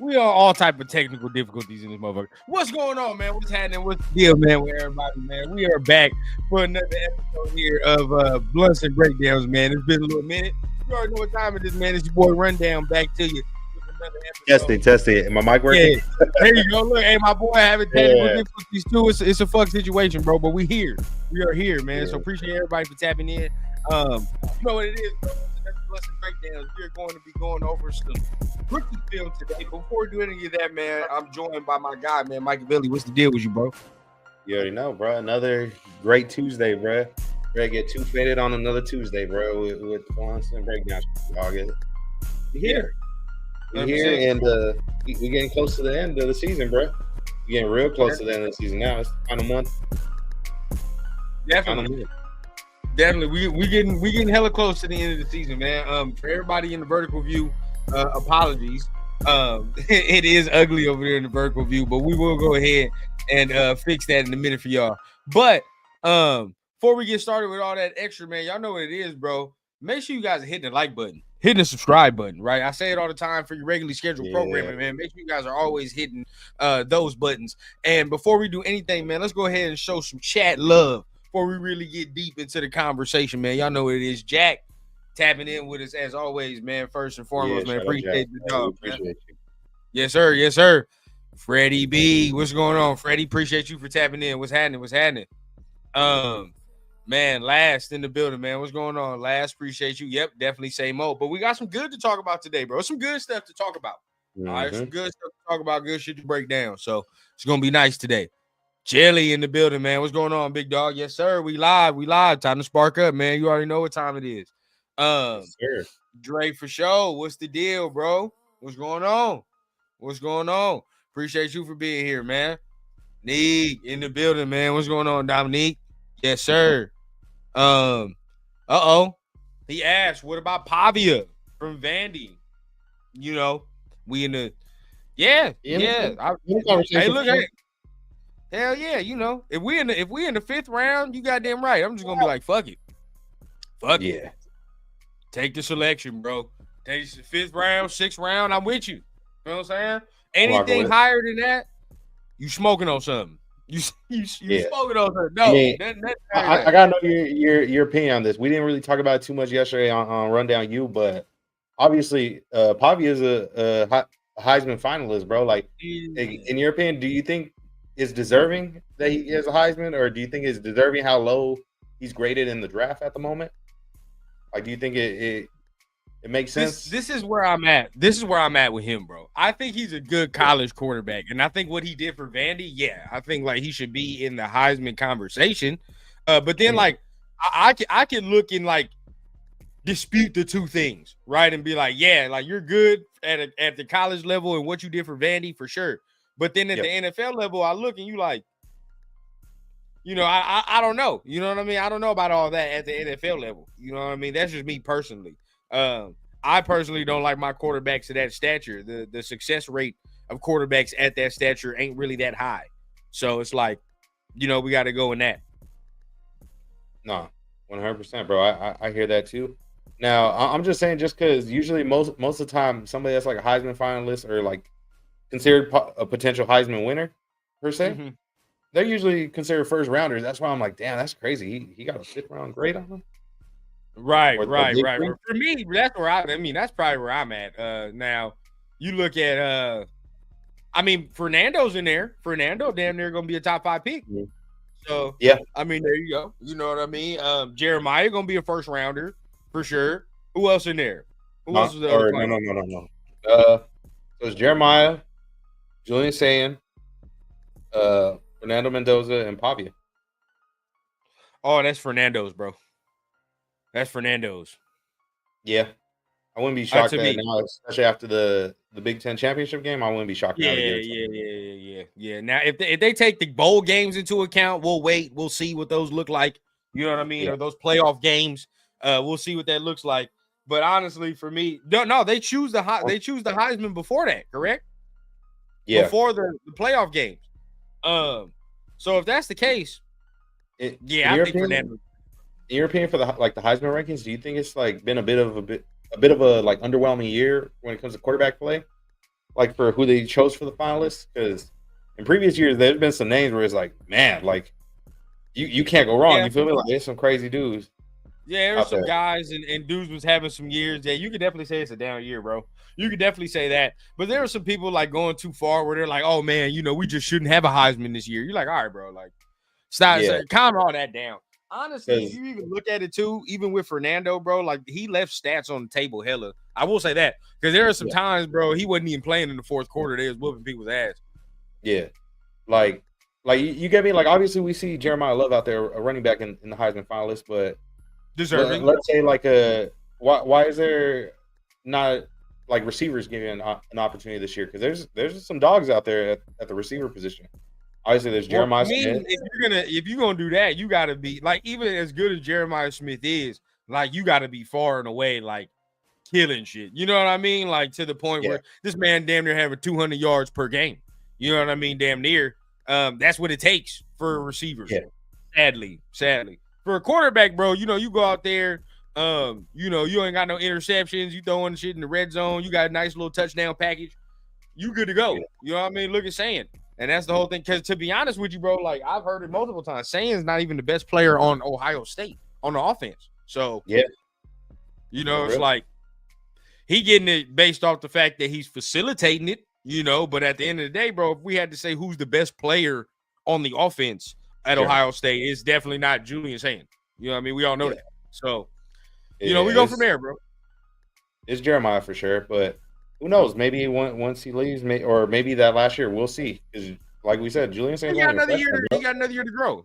We are all type of technical difficulties in this motherfucker. What's going on, man? What's happening? What's the deal, man, with everybody, man? We are back for another episode here of Blunts and Breakdowns, man. It's been a little minute. You already know what time it is, man. It's your boy Rundown back to you with another episode. Testing. My mic working? Yeah, there you go. Look, hey, my boy having technical Yeah. difficulties too. It's a fuck situation, bro. But we here. We are here, man. So Yeah. appreciate everybody for tapping in. You know what it is, bro. It's another Blunts and Breakdowns. We are going to be going over some rookie film today. Before we do any of that, man, I'm joined by my guy, man, Machiavelli. What's the deal with you, bro? You already know, bro. Another great Tuesday, bro. Ready to get too faded on another Tuesday, bro, with Blunts and Breakdowns. Y'all get it. We here. We here, and we getting close to the end of the season, bro. We getting real close to the end of the season now. It's the final month. Definitely. We getting hella close to the end of the season, man. For everybody in the vertical view, apologies. It is ugly over there in the vertical view, but we will go ahead and fix that in a minute for y'all. But before we get started with all that extra, man, y'all know what it is, bro. Make sure you guys are hitting the like button, hitting the subscribe button, right? I say it all the time for your regularly scheduled programming, man. Make sure you guys are always hitting those buttons. And before we do anything, man, let's go ahead and show some chat love before we really get deep into the conversation, man. Y'all know what it is. Jack tapping in with us as always, man. First and foremost, man. Appreciate the dog. Appreciate you. Yes, sir. Yes, sir. Freddie B, what's going on, Freddie? Appreciate you for tapping in. What's happening? Man, Last in the building, man. What's going on, Last? Appreciate you. Yep, definitely same old. But we got some good to talk about today, bro. Some good stuff to talk about. Mm-hmm. All right, some good stuff to talk about, good shit to break down. So it's gonna be nice today. Jelly in the building, man. What's going on, big dog? Yes, sir. We live. Time to spark up, man. You already know what time it is. Yes, sir. Dre for sure. What's the deal, bro? What's going on? Appreciate you for being here, man. Neek in the building, man. What's going on, Dominique? Yes, sir. He asked, what about Pavia from Vandy? You know, we in the hey, look, hey. Hell yeah, you know, if we in the fifth round, you goddamn right. I'm just gonna be like, fuck it. Yeah. Take the selection, bro. Take the fifth round, sixth round. I'm with you. You know what I'm saying? Anything higher than that, you smoking on something. You smoking on something. No, I mean, I gotta know your opinion on this. We didn't really talk about it too much yesterday on Rundown U, but obviously, Pavia is a Heisman finalist, bro. Like, in your opinion, do you think is deserving that he is a Heisman, or do you think it's deserving how low he's graded in the draft at the moment? Like, do you think it makes sense? This is where I'm at. This is where I'm at with him, bro. I think he's a good college quarterback, and I think what he did for Vandy, I think like he should be in the Heisman conversation. But then like I can look and like dispute the two things, right? And be like, yeah, like you're good at the college level and what you did for Vandy for sure. But then at the NFL level, I look and you like, you know, I don't know. You know what I mean? I don't know about all that at the NFL level. You know what I mean? That's just me personally. I personally don't like my quarterbacks at that stature. The success rate of quarterbacks at that stature ain't really that high. So it's like, you know, we got to go in that. No, 100%, bro. I hear that too. Now, I'm just saying, just because usually most of the time somebody that's like a Heisman finalist or like considered a potential Heisman winner per se, they're usually considered first rounders. That's why I'm like, damn, that's crazy. He got a fifth round grade on him. Right. For me, that's where that's probably where I'm at. Now you look at Fernando's in there. Fernando damn near gonna be a top 5 pick. So yeah, I mean, there you go. You know what I mean? Jeremiah gonna be a first rounder for sure. Who else in there? Who else is there? No. So it's Jeremiah, Julian Sayin, Fernando Mendoza, and Pavia. Oh, that's Fernando's, bro. That's Fernando's. Yeah. I wouldn't be shocked now, especially after the Big Ten championship game. I wouldn't be shocked. Yeah. Now, if they take the bowl games into account, we'll wait. We'll see what those look like. You know what I mean? Or those playoff games. We'll see what that looks like. But honestly, for me, no, they choose the Heisman before that, correct? Yeah. Before the playoff games. So if that's the case, I think Fernando. In your opinion, for the Heisman rankings, do you think it's like been a bit of a like underwhelming year when it comes to quarterback play? like for who they chose for the finalists? Because in previous years, there's been some names where it's like, man, like you can't go wrong. Yeah. You feel me? Like there's some crazy dudes. Yeah, there's some there. guys and dudes was having some years. Yeah, you could definitely say it's a down year, bro. You could definitely say that. But there are some people like going too far where they're like, oh man, we just shouldn't have a Heisman this year. You're like, all right, bro, like stop, calm all that down. Honestly, if you even look at it too, even with Fernando, bro, like he left stats on the table hella. I will say that because there are some times, bro, he wasn't even playing in the fourth quarter. They was whooping people's ass. Yeah, like you get me. Like obviously, we see Jeremiah Love out there, a running back in the Heisman finalist, but deserving. Let's say like why is there not like receivers giving an opportunity this year? Because there's some dogs out there at the receiver position. Obviously, there's Jeremiah Smith. If you're gonna do that, you gotta be like even as good as Jeremiah Smith is, like you gotta be far and away like killing shit. You know what I mean? Like to the point where this man damn near having 200 yards per game. You know what I mean? Damn near. That's what it takes for a receiver. Yeah. Sadly. For a quarterback, bro, you go out there, you ain't got no interceptions, you throwing shit in the red zone, you got a nice little touchdown package, you good to go. You know what I mean? Look at Saying. And that's the whole thing. Because to be honest with you, bro, like I've heard it multiple times, Saying's not even the best player on Ohio State on the offense. So it's like he getting it based off the fact that he's facilitating it, but at the end of the day, bro, if we had to say who's the best player on the offense at Ohio State, it's definitely not Julian Sayin. You know what I mean? We all know that. So, we go from there, bro. It's Jeremiah for sure, but who knows? Maybe once he leaves, or maybe that last year, we'll see. Because like we said, Julian Sayin. He got another year to grow.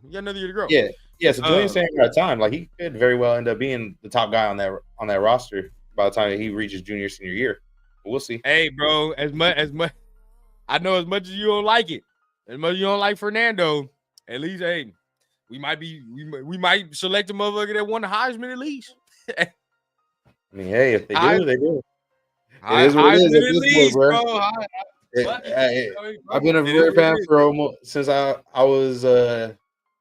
Yeah. So Julian Sayin got time. Like he could very well end up being the top guy on that roster by the time he reaches junior senior year. But we'll see. Hey, bro, as much I know as much as you don't like it, as much as you don't like Fernando, at least hey, we might select a motherfucker that won the Heisman at least. I mean, hey, if they do, they do. It is what it is. Least, bro. I've been a River fan for almost since I was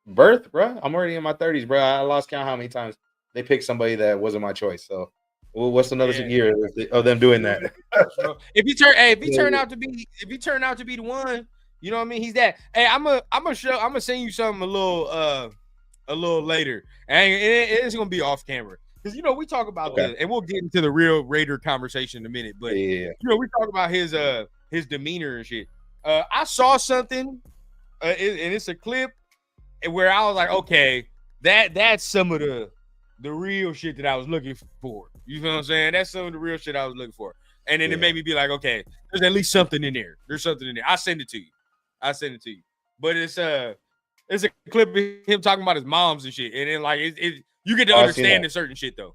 birth, bro. I'm already in my 30s, bro. I lost count how many times they picked somebody that wasn't my choice. So, what's another year of them doing that? If he turn out to be the one, you know what I mean? He's that. Hey, I'm gonna send you something a little later, and it's gonna be off camera because we talk about this, and we'll get into the real Raider conversation in a minute. But we talk about his demeanor and shit. I saw something, and it's a clip where I was like, okay, that's some of the real shit that I was looking for. You feel what I'm saying? That's some of the real shit I was looking for. And then it made me be like, okay, there's at least something in there. There's something in there. I'll send it to you. But it's a clip of him talking about his moms and shit. And then like you get to understand the certain shit though.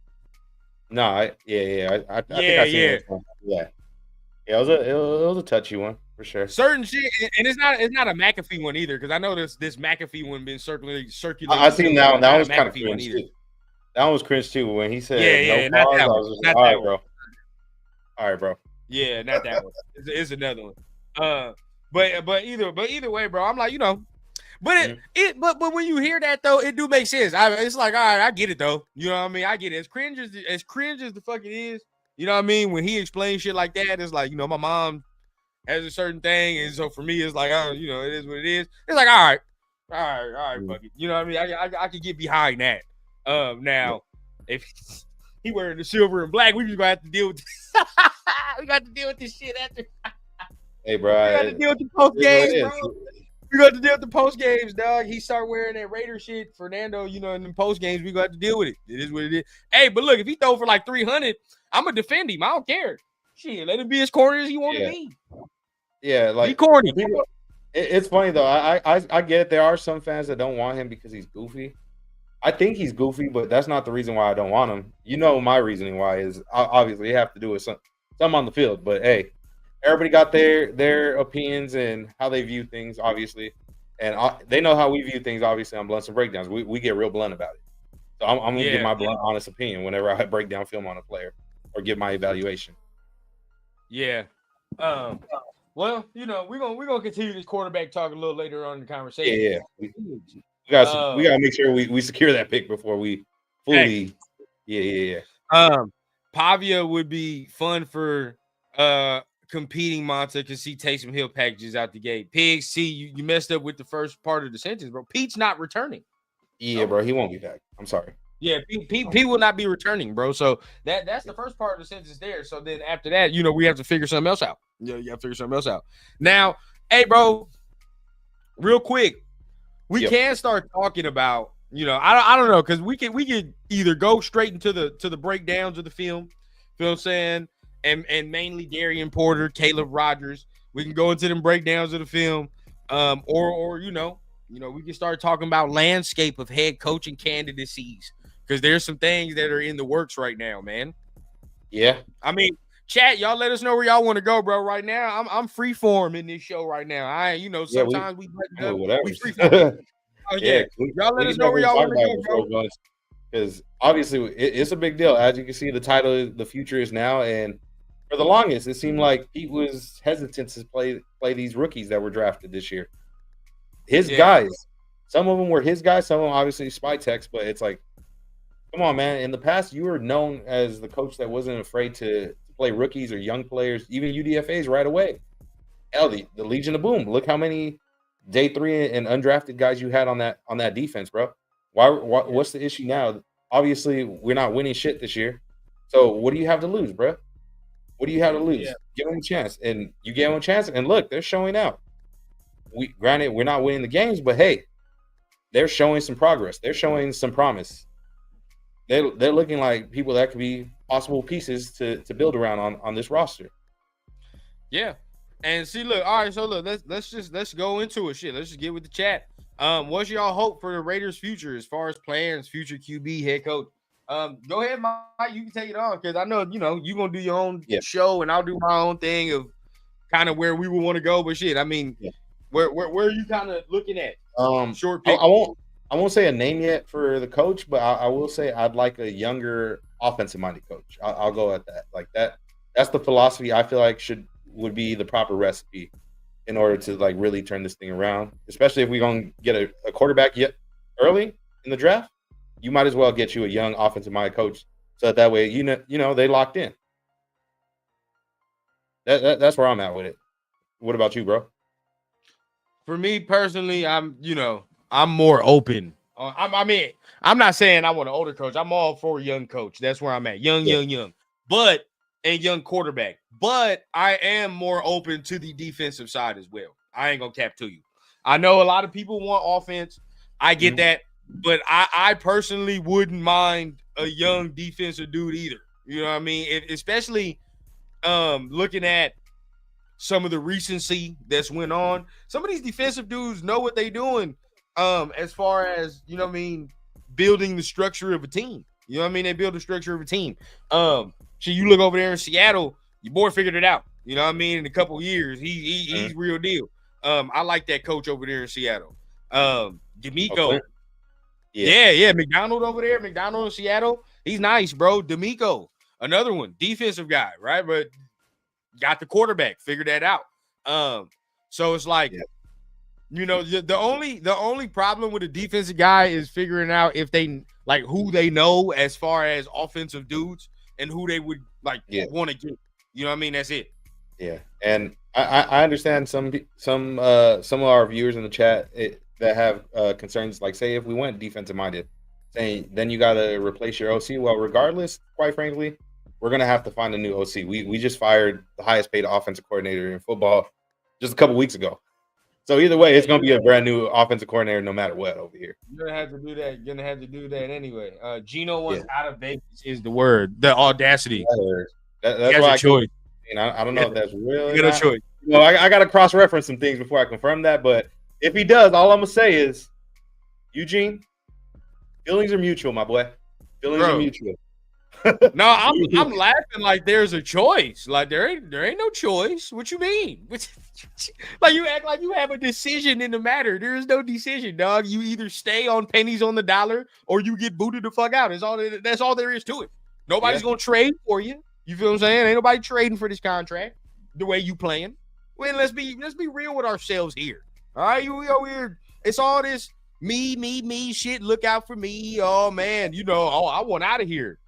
No, I think I seen it. Yeah. Yeah, it was a touchy one for sure. Certain shit, and it's not a McAfee one either, because I know this McAfee one been circulating. I seen that one. That was kind of cringe too. That one was cringe too. When he said no pause, I was just like, all right, bro. All right, bro. Yeah, not that one. It's another one. But either way, bro, I'm like, but but when you hear that though, it do make sense. It's like, all right, I get it though. You know what I mean? I get it. As cringe as the fuck it is. You know what I mean? When he explains shit like that, it's like, my mom has a certain thing, and so for me, it's like, it is what it is. It's like, all right, fuck it. You know what I mean? I can get behind that. Now, if he wearing the silver and black, we just gonna have to deal with. We got to deal with this shit after. Hey, bro, we got to deal with the post games, bro. We got to deal with the post games, dog. He start wearing that Raider shit, Fernando. In the post games, we got to deal with it. It is what it is. Hey, but look, if he throw for like 300, I'm gonna defend him. I don't care. Shit, let him be as corny as he want to be. Yeah, like be corny. It's funny though. I get it. There are some fans that don't want him because he's goofy. I think he's goofy, but that's not the reason why I don't want him. My reasoning why is obviously you have to do with something on the field. But hey, everybody got their opinions and how they view things, obviously, and they know how we view things. Obviously, on Blunts and Breakdowns, we get real blunt about it. So I'm gonna give my blunt, honest opinion whenever I break down film on a player or give my evaluation. Yeah. Well, we're gonna continue this quarterback talk a little later on in the conversation. Yeah. We gotta make sure we secure that pick before we fully. Yeah. Pavia would be fun for competing Monta because see Taysom Hill packages out the gate. Pigs, see you messed up with the first part of the sentence, bro. Pete's not returning. Yeah, bro, he won't be back. I'm sorry. Yeah, Pete will not be returning, bro. So that's the first part of the sentence there. So then after that, we have to figure something else out. You have to figure something else out. Now, hey, bro, real quick, we can start talking about, I don't know, because we could either go straight into the breakdowns of the film, feel what I'm saying, and mainly Darian Porter, Caleb Rogers. We can go into them breakdowns of the film, or we can start talking about landscape of head coaching candidacies, because there's some things that are in the works right now, man. Yeah. I mean, chat, y'all let us know where y'all want to go, bro. Right now, I'm free form in this show right now. Sometimes we free form. Y'all let us know where y'all want to go, bro. Because obviously it's a big deal. As you can see, the title, The Future Is Now, and for the longest, it seemed like Pete was hesitant to play these rookies that were drafted this year. His guys, some of them were his guys, some of them obviously Spytex, but it's like, come on, man. In the past, you were known as the coach that wasn't afraid to play rookies or young players, even UDFAs right away. Hell, the Legion of Boom. Look how many day 3 and undrafted guys you had on that defense, bro. What's the issue now? Obviously, we're not winning shit this year. So what do you have to lose, bro? What do you have to lose? Yeah. Give them a chance. And you gave them a chance, and look, they're showing out. Granted, we're not winning the games, but hey, they're showing some progress. They're showing some promise. They're looking like people that could be possible pieces to build around on this roster. Yeah. And see, look, all right, so look, let's go into it. Shit, let's just get with the chat. What's y'all hope for the Raiders' future as far as plans, future QB, head coach? Go ahead, Mike. You can take it on, because I know you're gonna do your own show, and I'll do my own thing of kind of where we would want to go. But shit, I mean, where are you kind of looking at? Short pick. I won't say a name yet for the coach, but I will say I'd like a younger offensive-minded coach. I'll go at that. Like that. That's the philosophy I feel like would be the proper recipe in order to like really turn this thing around. Especially if we're gonna get a quarterback yet early in the draft, you might as well get you a young offensive-minded coach, so that way they locked in. That's where I'm at with it. What about you, bro? For me personally, I'm more open. I'm not saying I want an older coach. I'm all for a young coach. That's where I'm at. Young. But a young quarterback. But I am more open to the defensive side as well. I ain't gonna cap to you. I know a lot of people want offense. I get that, but I personally wouldn't mind a young defensive dude either. You know what I mean? Especially looking at some of the recency that's went on. Some of these defensive dudes know what they're doing as far as, building the structure of a team. You know what I mean? They build the structure of a team. So you look over there in Seattle, your boy figured it out. You know what I mean? In a couple of years, he's real deal. I like that coach over there in Seattle. D'Amico. Yeah. McDonald over there. McDonald in Seattle. He's nice, bro. D'Amico, another one. Defensive guy, right? But got the quarterback. Figured that out. So it's like, the only problem with a defensive guy is figuring out if they like who they know as far as offensive dudes and who they would want to get. You know what I mean? That's it. Yeah, and I understand some of our viewers in the chat that have concerns. Like, say if we went defensive minded, saying then you got to replace your OC. Well, regardless, quite frankly, we're gonna have to find a new OC. We just fired the highest paid offensive coordinator in football just a couple weeks ago. So either way, it's gonna be a brand new offensive coordinator no matter what over here. You're gonna have to do that. You're gonna have to do that anyway. Gino wants out of Vegas is the word. The audacity. That's why I don't know if that's really. You got a choice. Well, I got to cross-reference some things before I confirm that. But if he does, all I'm gonna say is, Eugene, feelings are mutual, my boy. Feelings are mutual. No, I'm laughing like there's a choice. Like there ain't no choice. What you mean? Like you act like you have a decision in the matter. There is no decision, dog. You either stay on pennies on the dollar or you get booted the fuck out. That's all there is to it. Nobody's gonna trade for you. You feel what I'm saying? Ain't nobody trading for this contract the way you playing. Well, let's be real with ourselves here. All right, we over here. It's all this me shit. Look out for me. Oh man, I want out of here.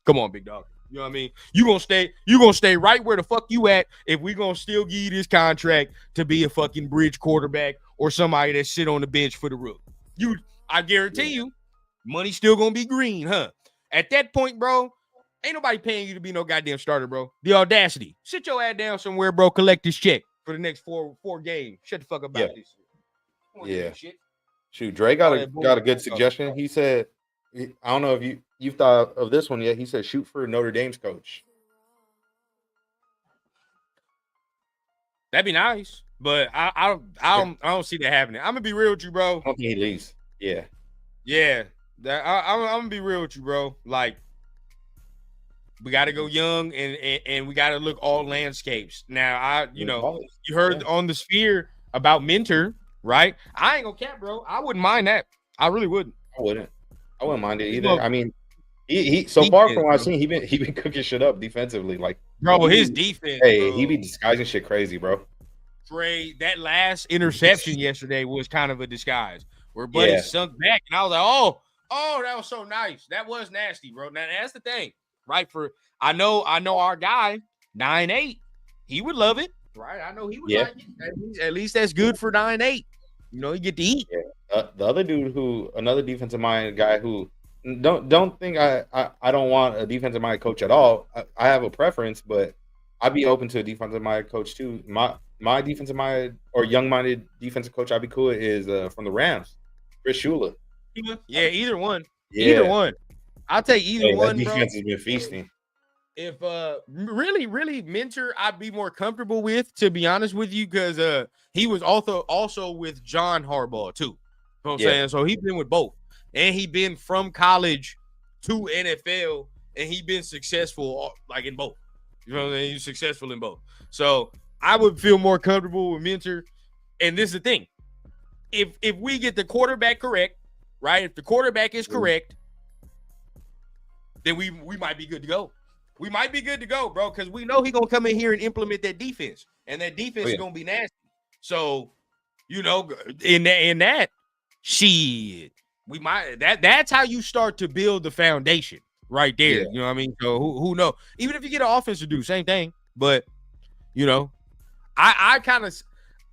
Come on, big dog. You know what I mean? You gonna stay right where the fuck you at if we gonna still give you this contract to be a fucking bridge quarterback or somebody that sit on the bench for the Rook. I guarantee you, money's still gonna be green, huh? At that point, bro, ain't nobody paying you to be no goddamn starter, bro. The audacity. Sit your ass down somewhere, bro. Collect this check for the next four games. Shut the fuck up about this shit. Yeah. Shoot, Dre got a good suggestion. He said, I don't know if you've thought of this one yet. He said, shoot for Notre Dame's coach. That'd be nice, but I don't see that happening. I'm gonna be real with you, bro. I don't think he leaves. Yeah. I'm gonna be real with you, bro. Like, we got to go young and we got to look all landscapes. Now, you heard on the Sphere about Mentor, right? I ain't gonna cap, bro. I wouldn't mind that. I really wouldn't. I wouldn't mind it either. Well, I mean, he so defense, far from what I've seen, he been cooking shit up defensively. Like, bro, his defense. Hey, he be disguising shit crazy, bro. Dre, that last interception yesterday was kind of a disguise where Buddy sunk back, and I was like, oh, that was so nice. That was nasty, bro. Now that's the thing, right? I know our guy 9-8, he would love it, right? I know he would like it. At least that's good for 9-8. You know, you get to eat. Yeah. The other dude another defensive minded guy who don't think I don't want a defensive minded coach at all. I have a preference, but I'd be open to a defensive minded coach too. My defensive minded or young minded defensive coach I'd be cool with is from the Rams, Chris Shula. Yeah, either one. Yeah. Either one. I'll take either one. That defense has been feasting. If really Mentor, I'd be more comfortable with, to be honest with you, because he was also with John Harbaugh too. You know what I'm saying? So he's been with both, and he been from college to NFL, and he been successful like in both. You know what I'm saying? He's successful in both. So I would feel more comfortable with Mentor. And this is the thing: if we get the quarterback correct, right? If the quarterback is correct, then we might be good to go. We might be good to go, bro, because we know he's gonna come in here and implement that defense, and that defense is gonna be nasty. So, you know, in that shit, we might that's how you start to build the foundation right there. You know what I mean? So who knows? Even if you get an offense to do same thing, but you know, I kind of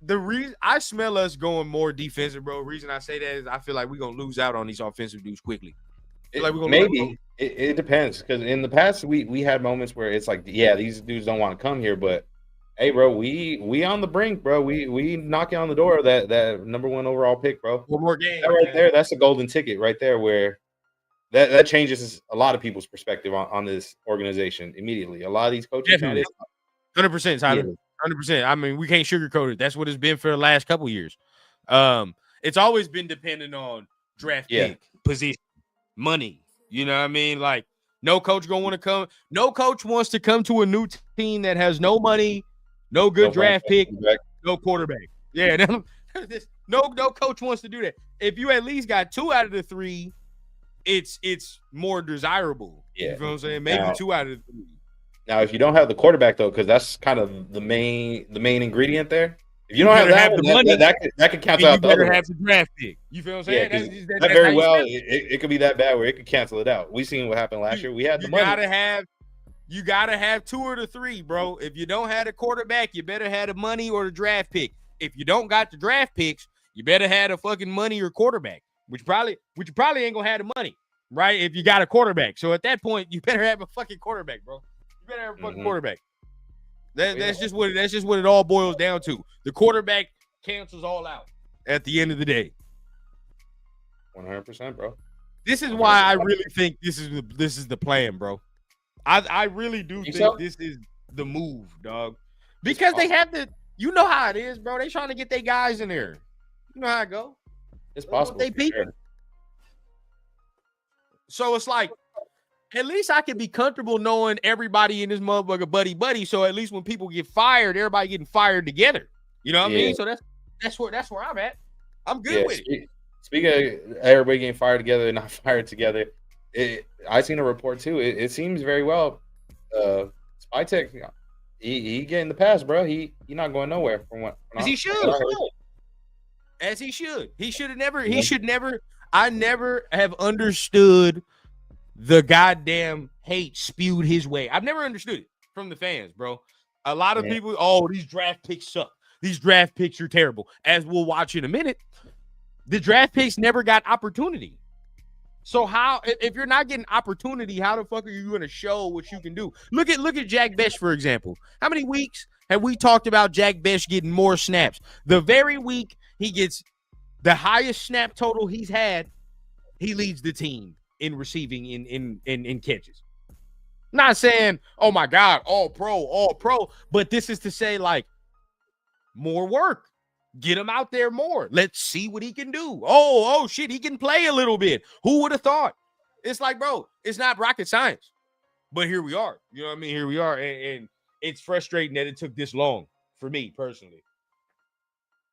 the reason I smell us going more defensive, bro. The reason I say that is I feel like we're gonna lose out on these offensive dudes quickly. Maybe it depends, because in the past we had moments where it's like, these dudes don't want to come here, but hey, bro, we on the brink, bro. We knocking on the door of that number 1 overall pick, bro. One more game, that right there. That's a golden ticket right there, where that changes a lot of people's perspective on this organization immediately. A lot of these coaches, 100%, Tyler, 100%. I mean, we can't sugarcoat it. That's what it's been for the last couple years. It's always been dependent on draft pick position. Money, you know what I mean? Like, no coach gonna want to come. No coach wants to come to a new team that has no money, no good draft pick, no quarterback. Yeah, no coach wants to do that. If you at least got 2 out of the 3, it's more desirable. Yeah, you know what I'm saying? Maybe 2 out of the 3. Now, if you don't have the quarterback though, because that's kind of the main ingredient there. If you don't have that, money, that could cancel out the other. You better have the draft pick. You feel what I'm saying? That very well, it could be that bad where it could cancel it out. We seen what happened last year. We had the money. You gotta have 2 or the 3, bro. If you don't have the quarterback, you better have the money or the draft pick. If you don't got the draft picks, you better have the fucking money or quarterback, which probably ain't gonna have the money, right? If you got a quarterback. So at that point, you better have a fucking quarterback, bro. You better have a fucking quarterback. That's just what it all boils down to. The quarterback cancels all out at the end of the day. 100%, bro. This is why I really think this is the plan, bro. I really do think this is the move, dog. Because they have you know how it is, bro. They trying to get their guys in there. You know how it go. It's possible. They people. Sure. So it's like, at least I can be comfortable knowing everybody in this motherfucker buddy. So at least when people get fired, everybody getting fired together. You know what I mean? So that's where I'm at. I'm good with it. Speaking of everybody getting fired together and not fired together, I seen a report too. It seems very well. Spytech, he getting the pass, bro. He not going nowhere from what. As he should. He should have never. He should never. I never have understood the goddamn hate spewed his way. I've never understood it from the fans, bro. A lot of people, oh, these draft picks suck. These draft picks are terrible. As we'll watch in a minute, the draft picks never got opportunity. So how, if you're not getting opportunity, how the fuck are you going to show what you can do? Look at Jack Bech, for example. How many weeks have we talked about Jack Bech getting more snaps? The very week he gets the highest snap total he's had, he leads the team in receiving in catches. Not saying, oh my God, all pro, but this is to say, like, more work. Get him out there more. Let's see what he can do. Oh shit, he can play a little bit. Who would have thought? It's like, bro, it's not rocket science. But here we are. You know what I mean? Here we are. And it's frustrating that it took this long for me personally.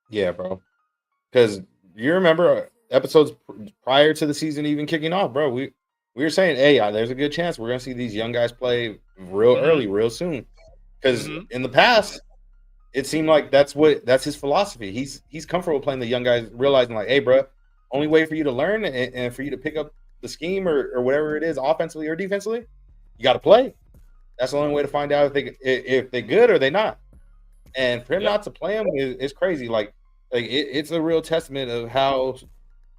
Yeah, bro. Because you remember episodes prior to the season even kicking off, bro. We were saying, hey, there's a good chance we're gonna see these young guys play real early, real soon. Because in the past, it seemed like that's his philosophy. He's comfortable playing the young guys, realizing like, hey, bro, only way for you to learn and for you to pick up the scheme or whatever it is, offensively or defensively, you got to play. That's the only way to find out if they're good or they're not. And for him not to play them is crazy. Like it's a real testament of how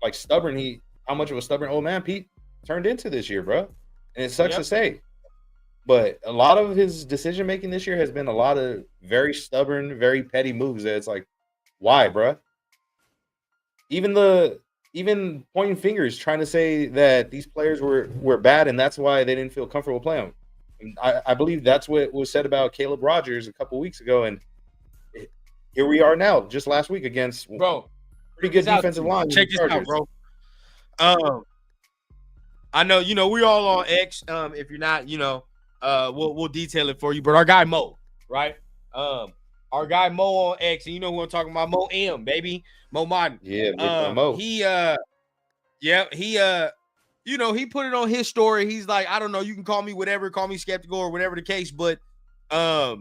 like how much of a stubborn old man Pete turned into this year, bro. And it sucks to say. But a lot of his decision making this year has been a lot of very stubborn, very petty moves. That it's like, why, bro? Even pointing fingers, trying to say that these players were bad and that's why they didn't feel comfortable playing. And I believe that's what was said about Caleb Rogers a couple weeks ago, and here we are now, just last week against pretty good defensive line. Check this out, bro. I know we all on X. If you're not, we'll detail it for you. But our guy Mo, right? Our guy Mo on X, and you know who I'm talking about, Mo M, baby, Mo Martin. Yeah, Mo. He he put it on his story. He's like, I don't know, you can call me whatever, call me skeptical or whatever the case, but I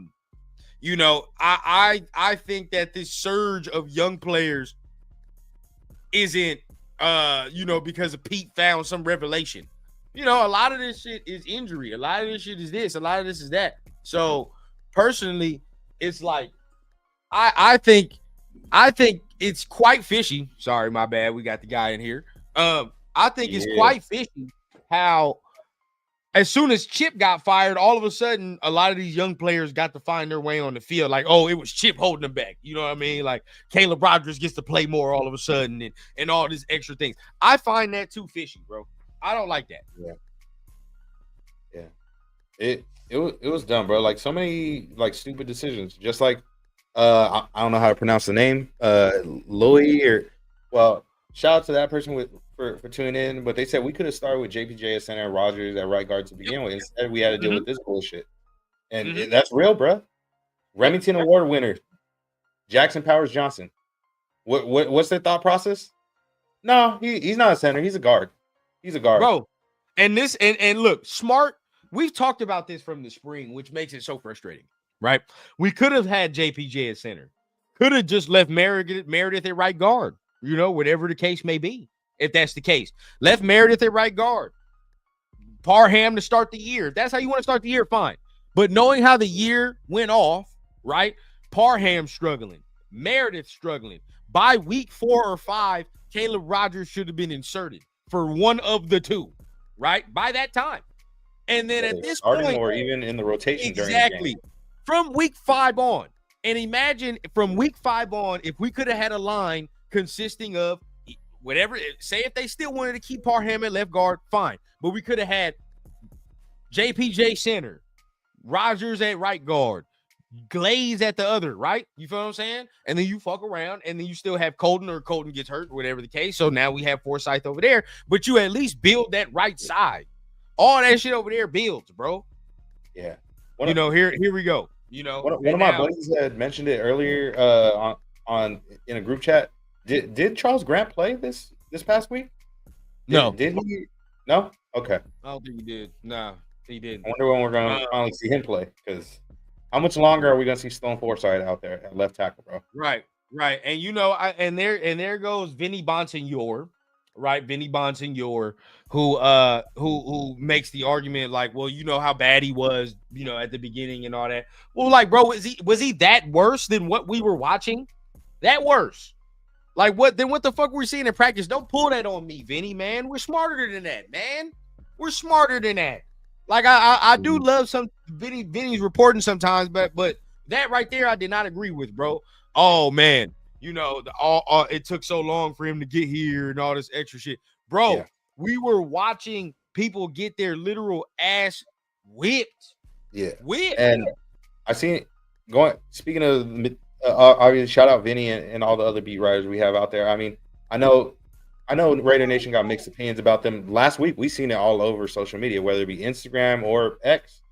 think that this surge of young players isn't because of Pete found some revelation. A lot of this shit is injury. A lot of this shit is this. A lot of this is that. So personally, it's like I think it's quite fishy. Sorry, my bad. We got the guy in here. I think it's quite fishy how as soon as Chip got fired, all of a sudden a lot of these young players got to find their way on the field. Like, oh, it was Chip holding them back. You know what I mean? Like Caleb Rogers gets to play more all of a sudden and all these extra things. I find that too fishy, bro. I don't like that. Yeah. It was dumb, bro. Like so many like stupid decisions. Just like I don't know how to pronounce the name. Louis shout out to that person for tuning in. But they said we could have started with JPJ at center and Rogers at right guard to begin with. Instead, we had to deal with this bullshit. And that's real, bro. Remington Award winner, Jackson Powers Johnson. What's their thought process? No, he's not a center. He's a guard. He's a guard, bro. And this and look, Smart. We've talked about this from the spring, which makes it so frustrating, right? We could have had JPJ at center. Could have just left Meredith at right guard. Whatever the case may be. If that's the case, left Meredith at right guard. Parham to start the year. If that's how you want to start the year, fine. But knowing how the year went off, right? Parham struggling, Meredith struggling. By week 4 or 5, Caleb Rogers should have been inserted for one of the two, right? By that time. And then at this point, or even in the rotation exactly during the game. From week 5 on. And imagine from week 5 on, if we could have had a line consisting of whatever, say if they still wanted to keep Parham at left guard, fine. But we could have had JPJ center, Rogers at right guard, Glaze at the other, right? You feel what I'm saying? And then you fuck around, and then you still have Colton, or Colton gets hurt, whatever the case. So now we have Forsyth over there, but you at least build that right side. All that shit over there builds, bro. Yeah. Here we go. One of my buddies had mentioned it earlier on in a group chat. Did Charles Grant play this past week? No. Did he? No? Okay. I don't think he did. No, he didn't. I wonder when we're going to finally see him play, because how much longer are we going to see Stone Forsythe out there at left tackle, bro? Right. And and there goes Vinny Bonsignor, right? Vinny Bonsignor, who makes the argument like, well, you know how bad he was, you know, at the beginning and all that. Well, like, bro, was he that worse than what we were watching? That worse? Like what? Then what the fuck were we seeing in practice? Don't pull that on me, Vinny, man. We're smarter than that, man. We're smarter than that. Like I do love some Vinny's reporting sometimes, but that right there I did not agree with, bro. Oh man, you know, it took so long for him to get here and all this extra shit, bro. Yeah. We were watching people get their literal ass whipped. Yeah, whipped. And I seen going. Speaking of, obviously, shout out Vinny and all the other beat writers we have out there. I mean, I know Raider Nation got mixed opinions about them. Last week, we seen it all over social media, whether it be Instagram or X.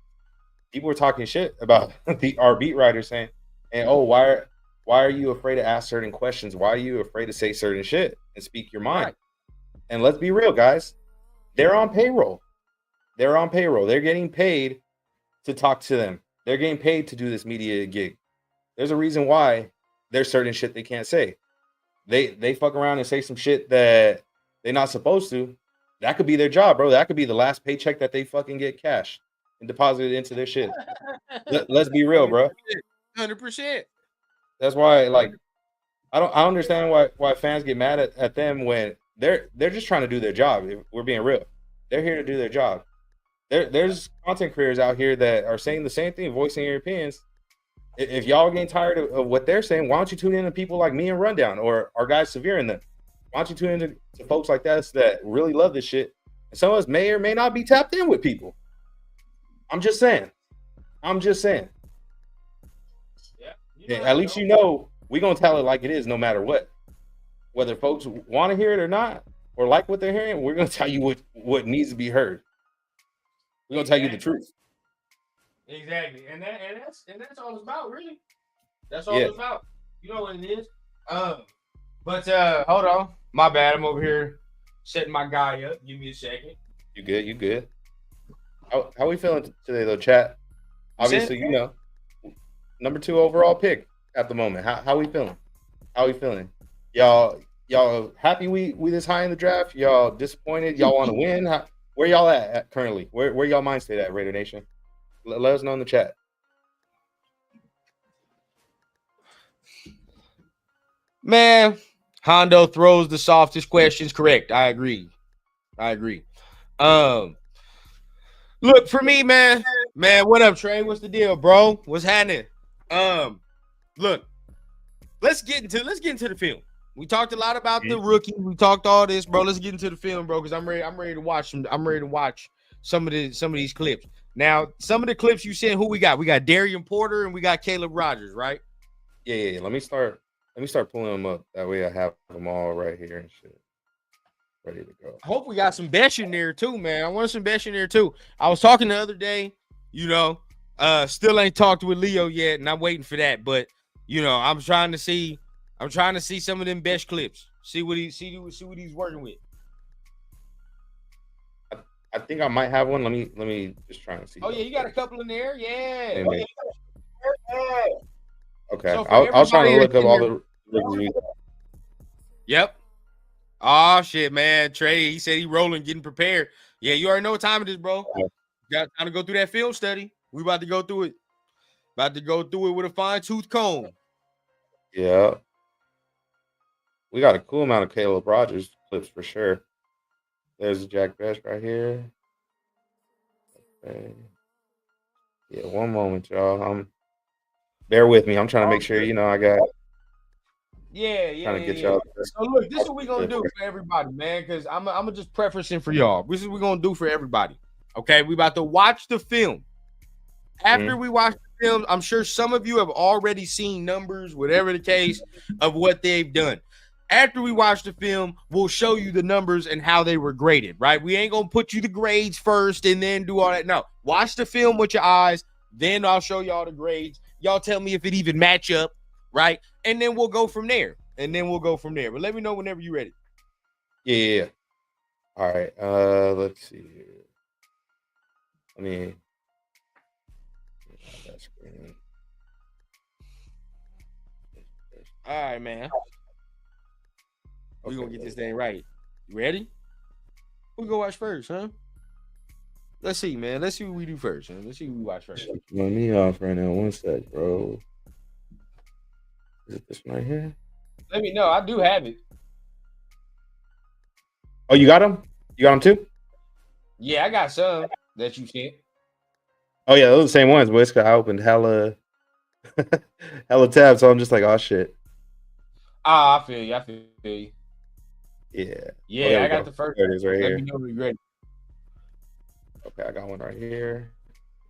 People were talking shit about our beat writers saying, "And oh, why are you afraid to ask certain questions? Why are you afraid to say certain shit and speak your mind?" Right. And let's be real, guys. They're on payroll. They're getting paid to talk to them. They're getting paid to do this media gig. There's a reason why there's certain shit they can't say. They fuck around and say some shit that they're not supposed to. That could be their job, bro. That could be the last paycheck that they fucking get cash and deposited into their shit. Let's be real, bro. 100%. That's why, like, I understand why fans get mad at them when they're just trying to do their job. If we're being real, they're here to do their job. There's content creators out here that are saying the same thing, voicing your opinions. If y'all getting tired of what they're saying, why don't you tune in to people like me and Rundown or our guys Severe and them? Why don't you tune in to folks like us that really love this shit? And some of us may or may not be tapped in with people. I'm just saying. Yeah, at least you know we're going to tell it like it is no matter what. Whether folks want to hear it or not, or like what they're hearing, we're going to tell you what needs to be heard. We're going to tell you the truth. Exactly. And that's all it's about, really. That's all it's about. You know what it is. But hold on. My bad. I'm over here setting my guy up. Give me a second. You good. How we feeling today though, chat? Obviously, you know, number 2 overall pick at the moment. How we feeling? Y'all happy we this high in the draft? Y'all disappointed? Y'all want to win? Where y'all at currently? Where y'all mind state at, Raider Nation? Let us know in the chat. Man, Hondo throws the softest questions. Correct. I agree. Look, for me, man, what up, Trey? What's the deal, bro? What's happening? Look, let's get into the film. We talked a lot about the rookie. We talked all this, bro. Let's get into the film, bro, because I'm ready to watch some. I'm ready to watch some of these clips. Now, some of the clips you said, who we got? We got Darian Porter and we got Caleb Rogers, right? Yeah. Let me start pulling them up. That way I have them all right here and shit. Ready to go. I hope we got some Besh in there too, man. I want some Besh in there too. I was talking the other day, you know, still ain't talked with Leo yet, and I'm waiting for that. But you know, I'm trying to see some of them Besh clips. See what he's working with. I think I might have one. Let me just try and see. Oh yeah, you got a couple in there. Yeah. Okay. So I'll try to look up all the. Yep. Oh shit, man. Trey, he said he rolling, getting prepared. Yeah, you already know what time it is, bro. Got time to go through that film study. We about to go through it. With a fine-tooth comb. Yeah. We got a cool amount of Caleb Rogers clips for sure. There's Jack Besh right here. Okay. Yeah, one moment, y'all. Bear with me. I'm trying to make sure, you know, I got. Trying to get y'all. So look, this is what we're gonna do for everybody, man. Because I'm gonna just prefacing for y'all. This is what we're gonna do for everybody. Okay, we about to watch the film. After we watch the film, I'm sure some of you have already seen numbers, whatever the case, of what they've done. After we watch the film, we'll show you the numbers and how they were graded, right? We ain't going to put you the grades first and then do all that. No, watch the film with your eyes. Then I'll show y'all the grades. Y'all tell me if it even match up, right? And then we'll go from there. But let me know whenever you're ready. Yeah. All right. Let's see here. Let me. All right, man. We're going to get this thing right. You ready? Who go watch first, huh? Let's see, man. Let's see what we do first, huh? Let's see what we watch first. Let me off right now. One sec, bro. Is it this one right here? Let me know. I do have it. Oh, you got them? You got them too? Yeah, I got some that you sent. Oh yeah, those are the same ones, boys. I opened hella tabs, so I'm just like, oh shit. Ah, I feel you. I feel you. Yeah. Yeah, I got the first. There it is right here. Let me know when you're ready. Okay, I got one right here.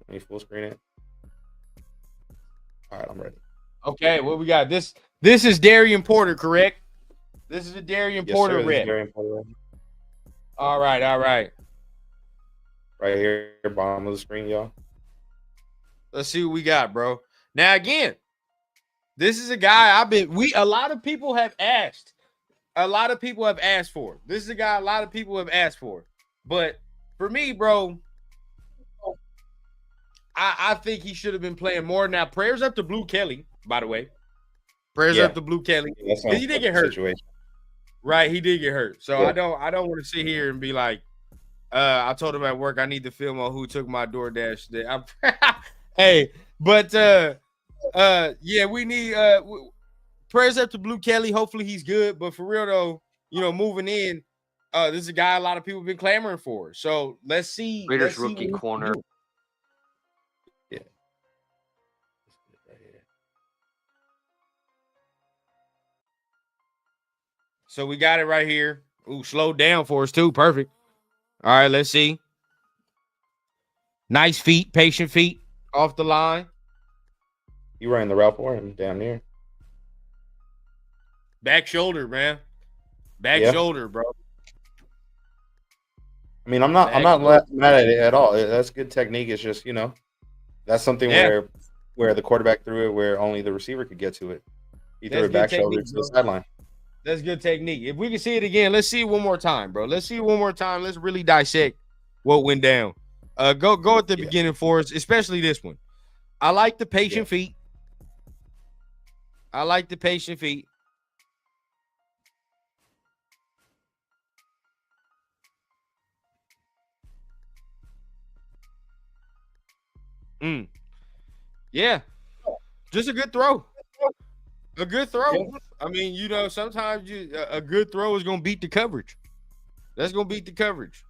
Let me full screen it. All right, I'm ready. Okay, what we got? This is Darian Porter, correct? This is a Darian Porter rep. All right. Right here, bottom of the screen, y'all. Let's see what we got, bro. Now again, this is a guy a lot of people have asked. A lot of people have asked for. This is a guy a lot of people have asked for. But for me, bro, I think he should have been playing more. Now, prayers up to Blue Kelly, by the way. Prayers up to Blue Kelly. Because he did get hurt. Situation. Right, he did get hurt. So yeah. I don't want to sit here and be like, I told him at work I need to film on who took my DoorDash. Hey, but yeah, we need prayers up to Blue Kelly. Hopefully he's good. But for real though, moving in, this is a guy a lot of people have been clamoring for. So let's see. Raiders rookie corner. Yeah. So we got it right here. Ooh, slowed down for us too. Perfect. All right, let's see. Nice feet, patient feet off the line. You ran the route for him down near. Back shoulder, man. Back shoulder, bro. I mean, I'm not mad at it at all. That's good technique. It's just, that's something where the quarterback threw it where only the receiver could get to it. He threw it back shoulder to the sideline. That's good technique. If we can see it again, let's see it one more time, bro. Let's see it one more time. Let's really dissect what went down. Go at the beginning for us, especially this one. I like the patient feet. I like the patient feet. Yeah. Just a good throw. A good throw. Yeah. I mean, sometimes a good throw is going to beat the coverage. That's going to beat the coverage.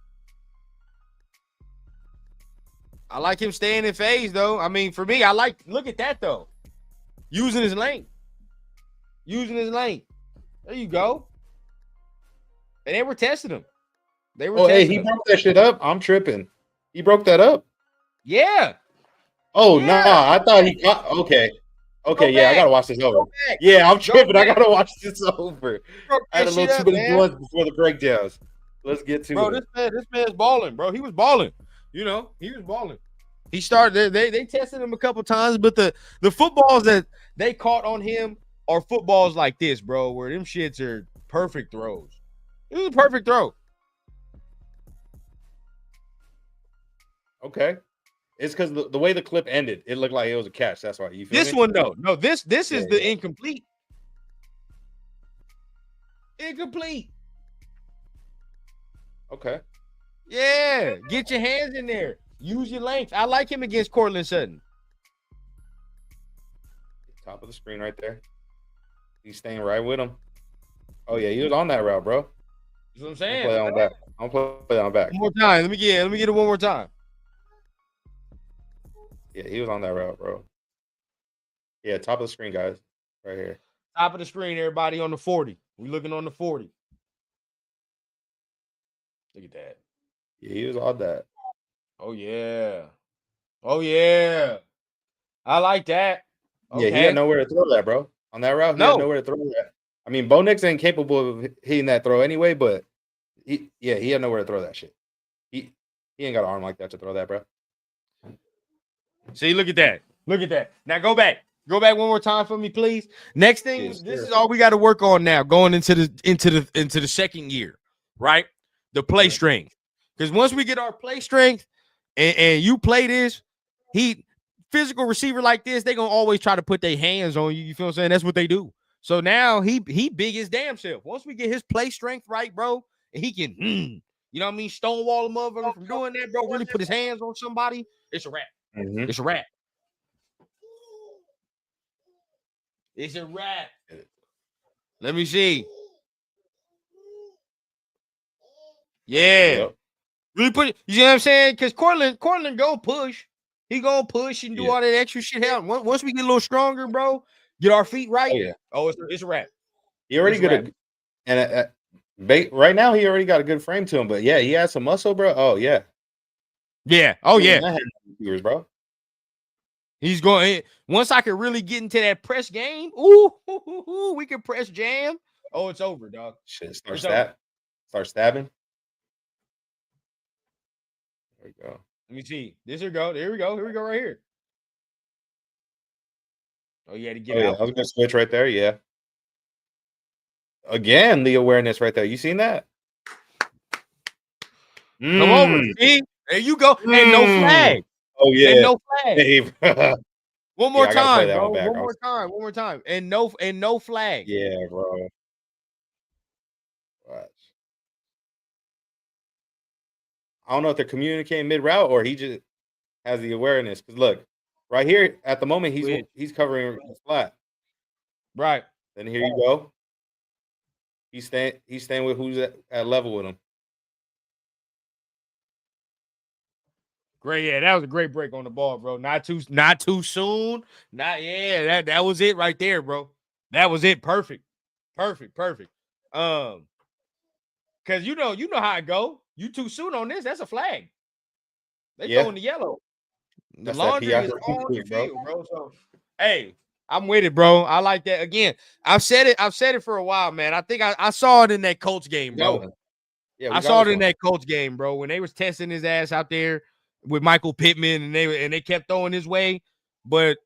I like him staying in phase, though. I mean, for me, look at that, though. Using his lane. There you go. And they were testing him. He broke that shit up. I'm tripping. He broke that up? Yeah. Oh, yeah. Nah. I thought he got – okay. Okay, yeah, I gotta watch this over. Yeah, I'm tripping. I gotta watch this over. I had a little too many blunts before the breakdowns. Let's get to it. Bro, this man's balling, bro. He was balling. He was balling. He started. They tested him a couple times, but the footballs that they caught on him are footballs like this, bro, where them shits are perfect throws. It was a perfect throw. Okay. It's because the way the clip ended, it looked like it was a catch. That's why you feel this me? One though. No, this is the incomplete. Incomplete. Okay. Yeah, get your hands in there. Use your length. I like him against Courtland Sutton. Top of the screen right there. He's staying right with him. Oh yeah, he was on that route, bro. That's what I'm saying. I'll play that on back. I'll play that on back. One more time. Let me get it one more time. Yeah, he was on that route, bro. Yeah, top of the screen, guys. Right here. Top of the screen, everybody on the 40. We looking on the 40. Look at that. Yeah, he was on that. Oh, yeah. I like that. Okay. Yeah, he had nowhere to throw that, bro. On that route, he had nowhere to throw that. I mean, Bo Nix ain't capable of hitting that throw anyway, but he had nowhere to throw that shit. He ain't got an arm like that to throw that, bro. See, look at that. Now go back. Go back one more time for me, please. Next thing, this is all we got to work on now, going into the second year, right? The play strength. Because once we get our play strength and you play this, physical receiver like this, they're gonna always try to put their hands on you. You feel what I'm saying? That's what they do. So now he big his damn self. Once we get his play strength right, bro, and he can, you know what I mean, stonewall a motherfucker from doing that, bro, really put his hands on somebody, it's a wrap. Mm-hmm. It's a wrap. It's a wrap. Let me see. Yeah. Yep. Really put it, you know what I'm saying? Because Cortland go push. He gonna push and do all that extra shit. Hell, once we get a little stronger, bro, get our feet right. It's a wrap. He already got right now he already got a good frame to him, but yeah, he has some muscle, bro. Oh yeah. Yeah. Oh yeah. Years, bro. He's going once I can really get into that press game. Ooh, we can press jam. Oh, it's over, dog. Shit, start stabbing. There we go. Let me see. There we go. Here we go right here. Oh, you had to get out. I was gonna switch right there. Yeah. Again, the awareness right there. You seen that? Come over. See? There you go. And no flag. Oh yeah. And no flag. Hey, one more time, bro. One more time. And no flag. Yeah, bro. Watch. I don't know if they're communicating mid-route or he just has the awareness. Because look, right here at the moment he's covering flat. Right. Then here you go. He's staying with who's at level with him. Great, yeah, that was a great break on the ball, bro. Not too soon. That was it right there, bro. That was it. Perfect. Cause you know how it go. You too soon on this. That's a flag. They throwing the yellow. The laundry is on the field, bro. So hey, I'm with it, bro. I like that. Again, I've said it for a while, man. I think I saw it in that Colts game, bro. Yeah, I saw it in that Colts game, bro. When they was testing his ass out there with Michael Pittman, and they kept throwing his way. But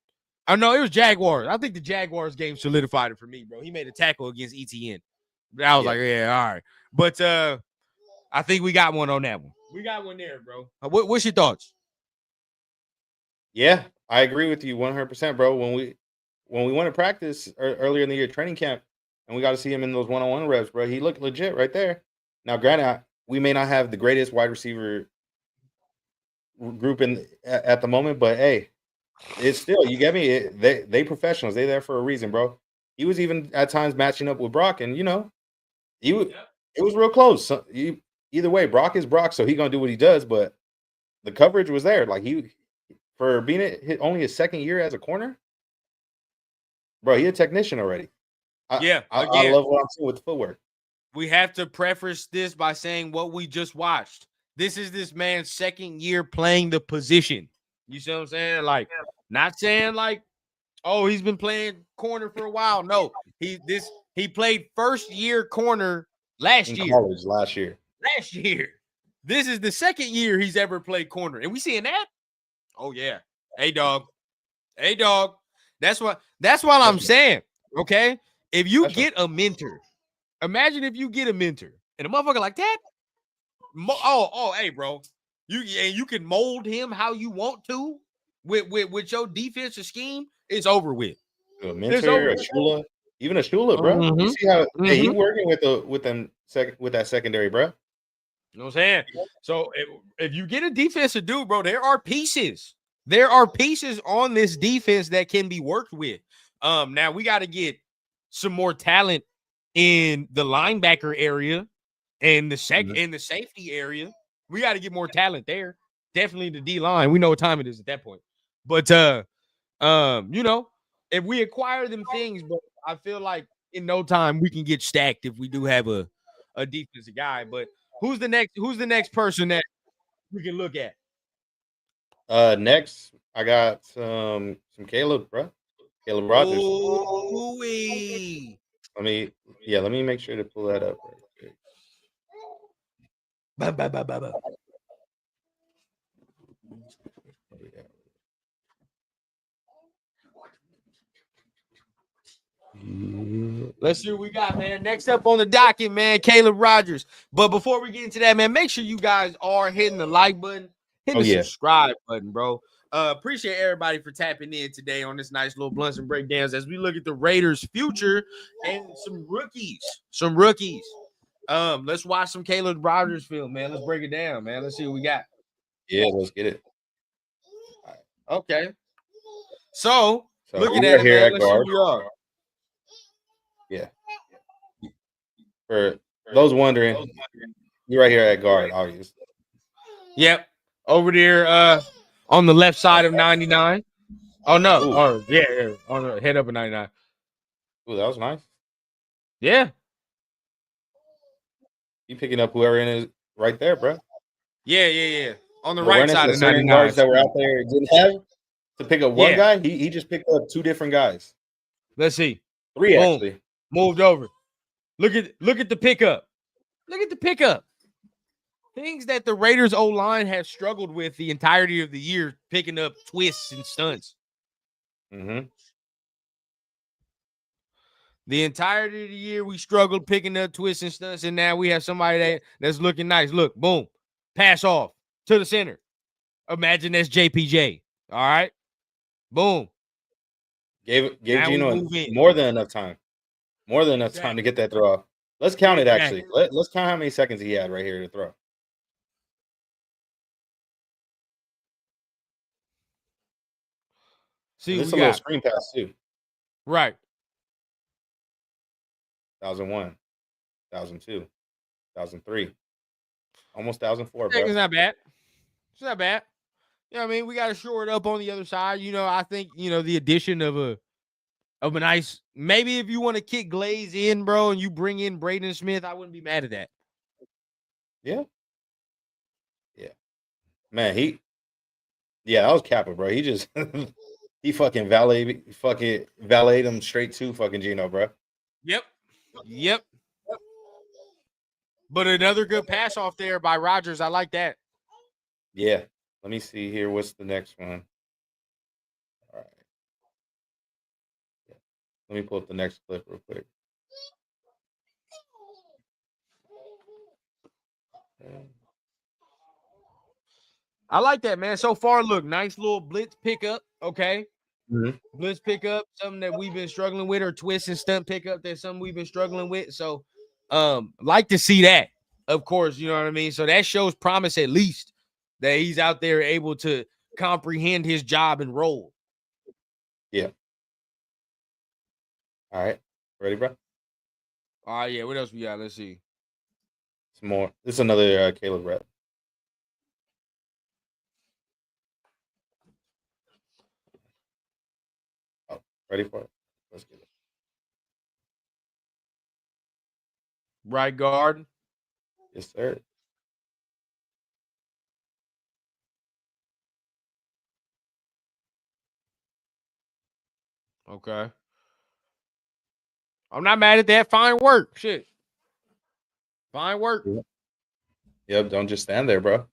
I know it was Jaguars. I think the Jaguars game solidified it for me, bro. He made a tackle against ETN. I was like, yeah, all right. But I think we got one on that one. We got one there, bro. What's your thoughts? Yeah, I agree with you 100%, bro. When we went to practice earlier in the year training camp, and we got to see him in those one-on-one reps, bro, he looked legit right there. Now, granted, we may not have the greatest wide receiver group at the moment, but hey, it's still, you get me. They professionals. They there for a reason, bro. He was even at times matching up with Brock, and it was real close. So, either way, Brock is Brock, so he gonna do what he does. But the coverage was there. Like for being only his second year as a corner, bro. He a technician already. I love what I'm seeing with the footwork. We have to preface this by saying what we just watched. This is this man's second year playing the position. You see what I'm saying? Like, not saying like, oh, he's been playing corner for a while. No, he played first year corner last year. College last year. This is the second year he's ever played corner. And we seeing that? Oh, yeah. Hey, dog. That's what I'm saying. Okay. If you get a mentor, imagine if you get a mentor and a motherfucker like that. Hey, bro. You can mold him how you want to with your defensive scheme. It's over with. A mentor, a Shula, even a Shula, bro. Mm-hmm. You see how he working with that secondary, bro. You know what I'm saying? So if you get a defensive dude, bro, there are pieces. There are pieces on this defense that can be worked with. Now we got to get some more talent in the linebacker area and in the safety area. We got to get more talent there. Definitely the D line. We know what time it is at that point. But if we acquire them things, but I feel like in no time we can get stacked if we do have a defensive guy. But who's the next person that we can look at? Next, I got some Caleb, bro. Caleb Rogers. Ooh-wee. Let me make sure to pull that up. Let's see what we got, man. Next up on the docket, man, Caleb Rogers. But before we get into that, man, make sure you guys are hitting the like button, hitting the subscribe button, bro. Appreciate everybody for tapping in today on this nice little blunts and breakdowns as we look at the Raiders' future and some rookies. Let's watch some Caleb Rogers film, man. Let's break it down, man. Let's see what we got. Yeah, let's get it. Okay. So looking at it, here man, at let's see guard. who we are. Yeah. For those wondering, you're right here at guard, obviously. Yep. Over there on the left side of 99. Oh, no. Ooh. Oh, yeah. On the head up of 99. Ooh, that was nice. Yeah. You picking up whoever in is right there, bro. Yeah. On the right side of 99. Guards that were out there didn't have to pick up one guy. He just picked up two different guys. Let's see. Three, boom. Actually. Moved over. Look at the pickup. Look at the pickup. Things that the Raiders O-line has struggled with the entirety of the year, picking up twists and stunts. Mm-hmm. The entirety of the year, we struggled picking up twists and stunts, and now we have somebody that's looking nice. Look, boom, pass off to the center. Imagine that's JPJ. All right, boom. Gave Geno more than enough time. More than enough time to get that throw off. Let's count it, actually. Let's count how many seconds he had right here to throw. See, this is a little screen pass, too. Right. 1,001, 1,002, 1,003, almost 1,004, bro. It's not bad. It's not bad. You know what I mean? We got to shore it up on the other side. You know, I think, you know, the addition of a nice, maybe if you want to kick Glaze in, bro, and you bring in Braden Smith, I wouldn't be mad at that. Yeah. Man, that was Kappa, bro. He just he fucking valeted him straight to fucking Geno, bro. Yep. But another good pass off there by Rodgers. I like that. Yeah. Let me see here. What's the next one? All right. Let me pull up the next clip real quick. I like that, man. So far, look, nice little blitz pickup. Okay. Mm-hmm. Blitz pickup, something that we've been struggling with, or twist and stunt pickup, that's something we've been struggling with. So, like to see that, of course, you know what I mean? So that shows promise, at least, that he's out there able to comprehend his job and role. Yeah. All right. Ready, bro? All right, yeah. What else we got? Let's see. Some more. This is another Caleb rep. Oh, ready for it? Let's get it. Right guard. Yes, sir. Okay. I'm not mad at that. Fine work. Shit. Fine work. Yep. Don't just stand there, bro.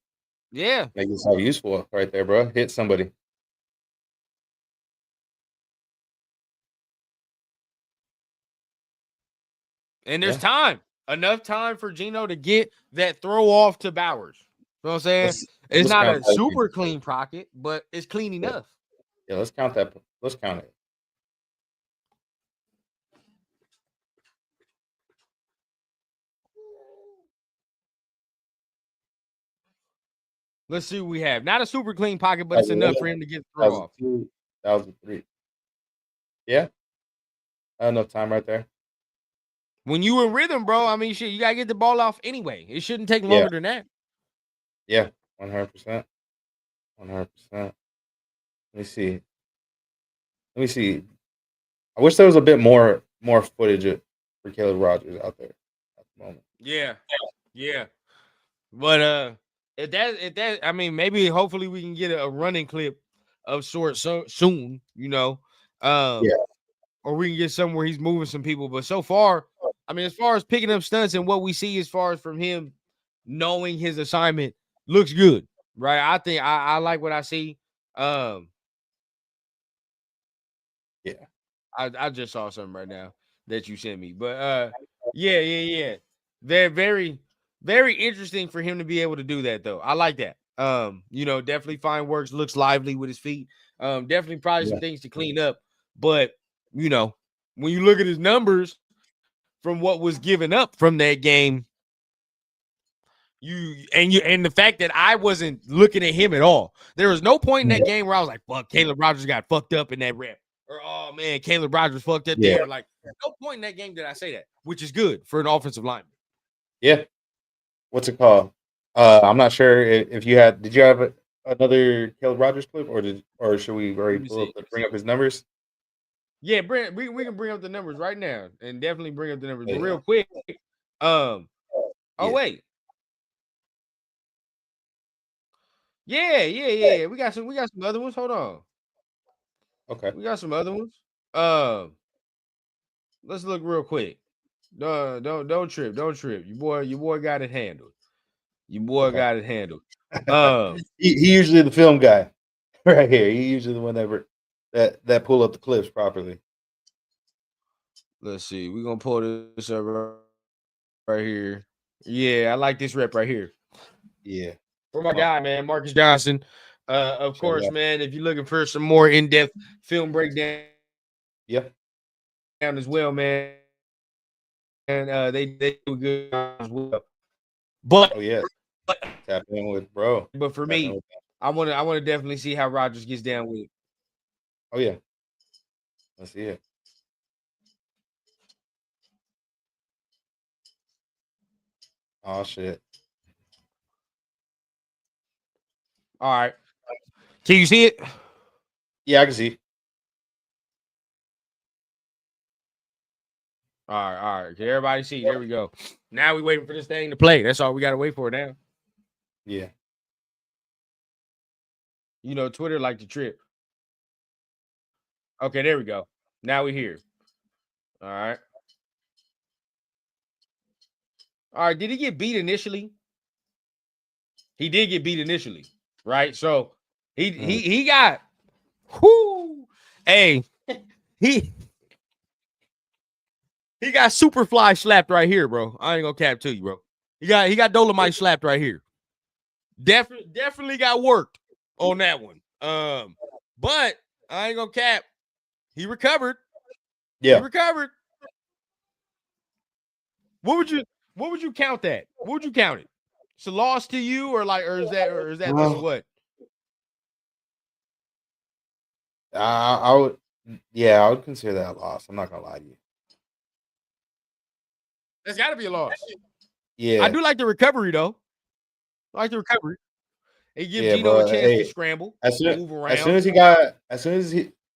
Yeah. Make yourself useful right there, bro. Hit somebody. And there's time. Enough time for Geno to get that throw off to Bowers. You know what I'm saying? It's not a super clean pocket, but it's clean enough. Yeah, let's count that. Let's count it. Let's see what we have. Not a super clean pocket, but it's enough for him to get the throw off. 1,003. Yeah. Enough time right there. When you in rhythm, bro, I mean, shit, you got to get the ball off anyway. It shouldn't take longer than that. Yeah, 100%. 100%. Let me see. I wish there was a bit more footage for Caleb Rogers out there at the moment. Yeah. But if that, I mean, maybe hopefully we can get a running clip of sorts soon, you know. Or we can get somewhere he's moving some people. But so far, I mean, as far as picking up stunts and what we see as far as from him knowing his assignment, looks good, right? I think I like what I see. Yeah. I just saw something right now that you sent me. But yeah. They're very, very interesting for him to be able to do that, though. I like that. You know, definitely fine works, looks lively with his feet. Definitely probably some things to clean up. But, you know, when you look at his numbers from what was given up from that game, and the fact that I wasn't looking at him at all. There was no point in that game where I was like, fuck, Caleb Rogers got fucked up in that rep. Or, oh man, Caleb Rogers fucked up there. Like, no point in that game did I say that, which is good for an offensive lineman. Yeah. What's it called? I'm not sure if you had. Did you have another Caleb Rogers clip, or should we already bring up his numbers? Yeah, we can bring up the numbers right now, and definitely bring up the numbers. But real quick, oh wait, yeah. We got some other ones. Hold on. Okay, we got some other ones. Let's look real quick. Don't trip. Your boy got it handled. Got it handled. He usually the film guy right here. He usually the one that pull up the clips properly. Let's see. We're gonna pull this up right here. Yeah, I like this rep right here. Yeah. For my guy, man, Marcus Johnson. Of course, man, if you're looking for some more in-depth film breakdown, as well, man. And they do good as well. But tap in with bro. But for me, I want to definitely see how Rogers gets down with it. Oh yeah. Let's see it. Oh shit. All right. Can you see it? Yeah, I can see. All right. Can everybody see? There we go. Now we waiting for this thing to play. That's all we got to wait for now. Yeah. You know, Twitter like to trip. Okay, there we go. Now we're here. All right. All right. Did he get beat initially? He did get beat initially, right? So he got he got Superfly slapped right here, bro. I ain't gonna cap to you, bro. He got Dolomite slapped right here. Definitely got worked on that one. But I ain't gonna cap. He recovered. Yeah. He recovered. What would you count that? What would you count it? It's a loss to you, or is that what? I would consider that a loss. I'm not gonna lie to you. There's got to be a loss. Yeah, I do like the recovery though. I like the recovery. It gives Gino a chance to scramble, move around. As soon as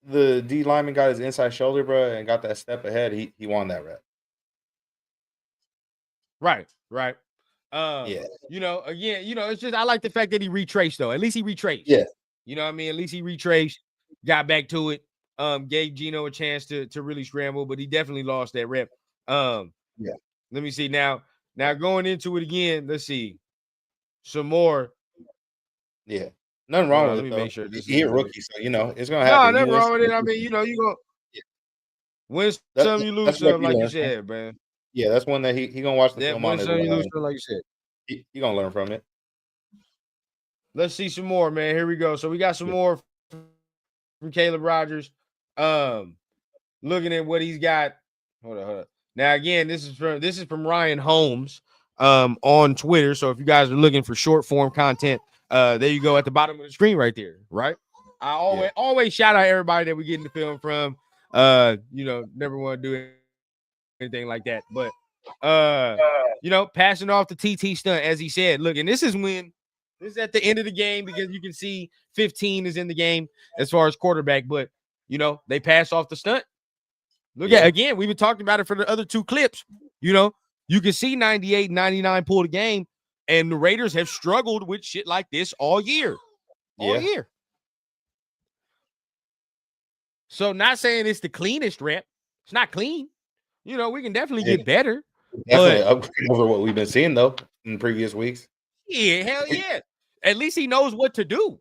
the D lineman got his inside shoulder, bro, and got that step ahead, he won that rep. Right. You know, again, it's just I like the fact that he retraced though. At least he retraced. Yeah. You know what I mean? At least he retraced, got back to it, gave Gino a chance to really scramble, but he definitely lost that rep. Yeah. Let me see now. Now going into it again, let's see some more. Yeah. Nothing wrong with it. Let me make sure he's a rookie, so it's gonna happen. No, nothing wrong with it. I mean, you go win some, you lose some, like you said, man. Yeah, that's one that he gonna watch the film on. Win some, you lose some, like you said. He gonna learn from it. Let's see some more, man. Here we go. So we got some more from Caleb Rogers. Looking at what he's got. Hold on. Now again, this is from Ryan Holmes on Twitter. So if you guys are looking for short form content, there you go at the bottom of the screen right there. Right. I always shout out everybody that we get in the film from. Never want to do anything like that, but passing off the TT stunt, as he said. Look, and this is at the end of the game, because you can see 15 is in the game as far as quarterback, but they pass off the stunt. Look at again, we've been talking about it for the other two clips. You can see 98, 99 pull the game, and the Raiders have struggled with shit like this all year. All year. So not saying it's the cleanest rep. It's not clean. We can definitely get better. Definitely upgrade over what we've been seeing though in previous weeks. Yeah, hell yeah. At least he knows what to do.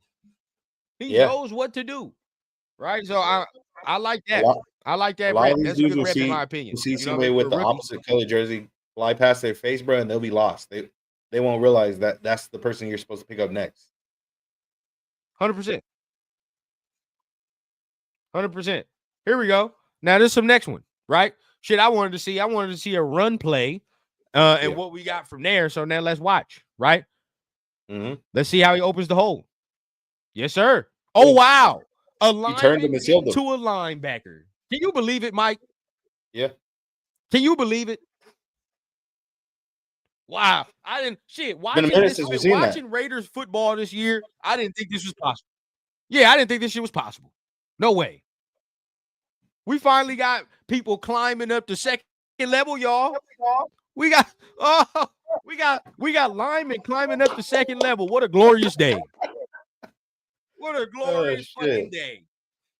He knows what to do. Right. So I like that. I like that rep. That's a good rep in my opinion. You see somebody with the opposite color jersey fly past their face, bro, and they'll be lost. They won't realize that that's the person you're supposed to pick up next. 100%. 100%. Here we go. Now there's some next one, right? Shit, I wanted to see a run play and what we got from there. So now let's watch. right? Mm-hmm. Let's see how he opens the hole. Yes, sir. Oh, wow. A lineman to a linebacker. Can you believe it, Mike? Yeah. Can you believe it? Wow. I didn't watching Raiders football this year. I didn't think this was possible. Yeah, I didn't think this shit was possible. No way. We finally got people climbing up to second level, y'all. We got linemen climbing up to second level. What a glorious day. What a glorious fucking day.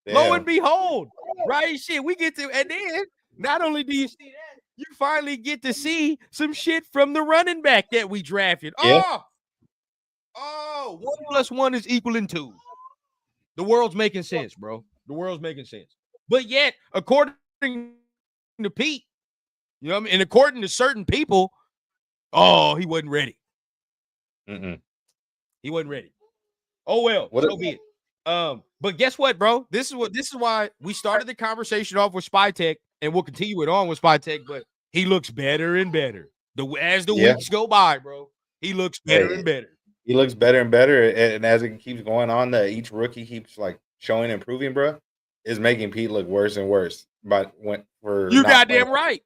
Damn. Lo and behold, right? Shit, we get to, and then not only do you see that, you finally get to see some shit from the running back that we drafted. Yeah. Oh, 1 + 1 is equaling 2. The world's making sense, bro. The world's making sense. But yet, according to Pete, you know what I mean? And according to certain people, he wasn't ready. He wasn't ready. Oh, well, so be it. But guess what, bro? This is why we started the conversation off with Spytek, and we'll continue it on with Spytek, but he looks better and better. As the weeks go by, bro, he looks better and better. He looks better and better, and as it keeps going on, each rookie keeps like showing improving, bro. Is making Pete look worse and worse. But you goddamn right.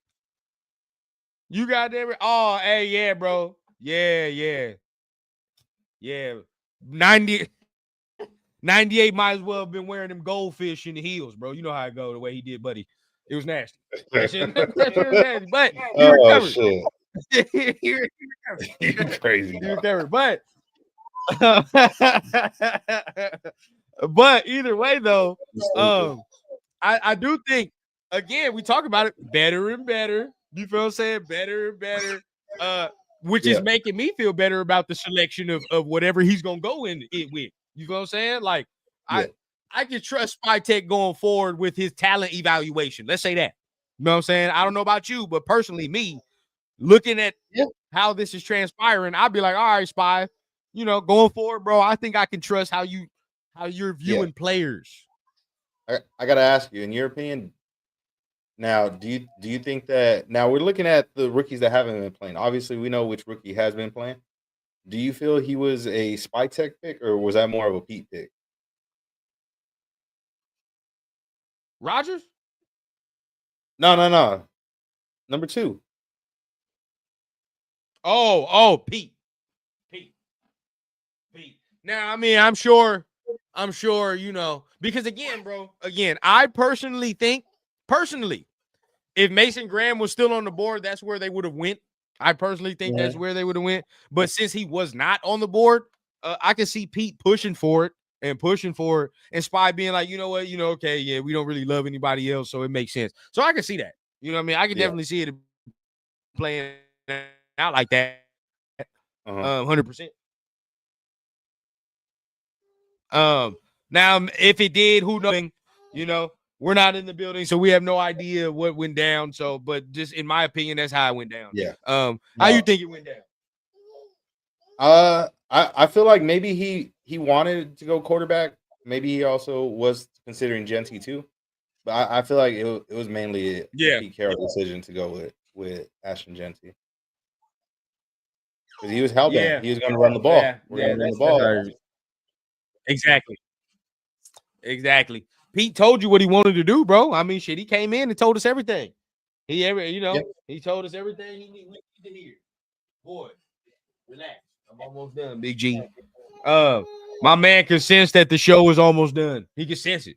You goddamn right. Oh, hey, yeah, bro. Yeah. 98 might as well have been wearing them goldfish in the heels, bro. You know how it go the way he did, buddy. It was nasty. That shit was nasty. But he recovered. Shit. he recovered. Crazy. He recovered. But either way, though, I do think, again, we talk about it better and better. You feel what I'm saying? Better and better. Which is making me feel better about the selection of whatever he's gonna go in it with. You feel what I'm saying? Like, I can trust Spytek going forward with his talent evaluation. Let's say that. You know what I'm saying? I don't know about you, but personally, me looking at how this is transpiring, I'd be like, all right, Spy, you know, going forward, bro, I think I can trust how you're viewing players. I gotta ask you, in your opinion, now, do you think that now we're looking at the rookies that haven't been playing? Obviously, we know which rookie has been playing. Do you feel he was a Spytek pick, or was that more of a Pete pick? Rodgers? No. Number 2. Oh, Pete. Now, I mean, I'm sure, you know, because again, bro, I personally think, if Mason Graham was still on the board, that's where they would have went. I personally think that's where they would have went. But since he was not on the board, I can see Pete pushing for it, and Spy being like, you know what, okay, yeah, we don't really love anybody else, so it makes sense. So I can see that. You know what I mean? I can definitely see it playing out like that. 100%. Now, if it did, who knows? You know, we're not in the building, so we have no idea what went down. So, but just in my opinion, that's how it went down. Yeah. How you think it went down? I feel like maybe he wanted to go quarterback. Maybe he also was considering Jeanty too. But I feel like it was mainly a Pete Carroll decision to go with Ashton Jeanty. Because he was hell bent. He was going to run the ball. We're going to run the ball. Exactly. Pete told you what he wanted to do, bro. I mean, shit, he came in and told us everything. He told us everything we need to hear. Boy, relax. I'm almost done, Big G. My man can sense that the show is almost done. He can sense it.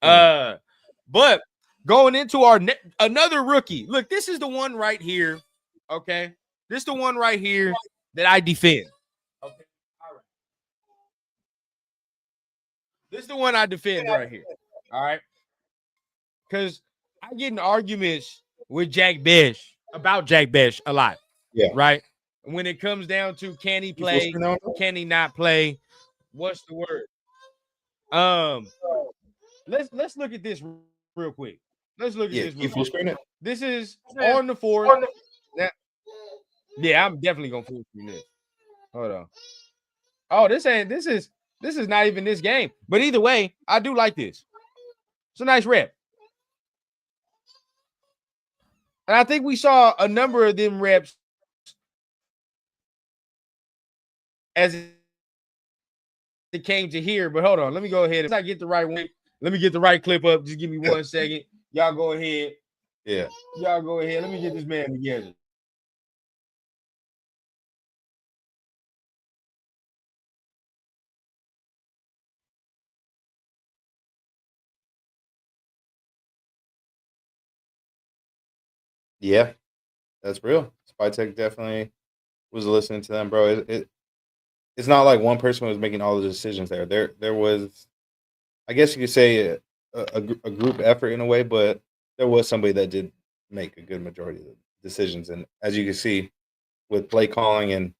But going into our another rookie. Look, this is the one right here. Okay, this is the one right here that I defend. Okay, all right. This is the one I defend right here. All right, because I get in arguments with Jack Besh about Jack Besh a lot. Yeah. Right. When it comes down to can he play, can he not play? What's the word? Let's look at this real quick. Let's look at this. You full screen it. This is on the 4th. Yeah, I'm definitely gonna full screen this. Hold on. Oh, this is not even this game. But either way, I do like this. It's a nice rep. And I think we saw a number of them reps as it came to here. But hold on, let me go ahead. As I get the right one, let me get the right clip up. Just give me 1 second. Y'all go ahead. Yeah. Y'all go ahead. Let me get this man together. Yeah, that's real. Spytek definitely was listening to them, bro. It's not like one person was making all the decisions there. There was, I guess you could say, a group effort in a way, but there was somebody that did make a good majority of the decisions. And as you can see, with play calling and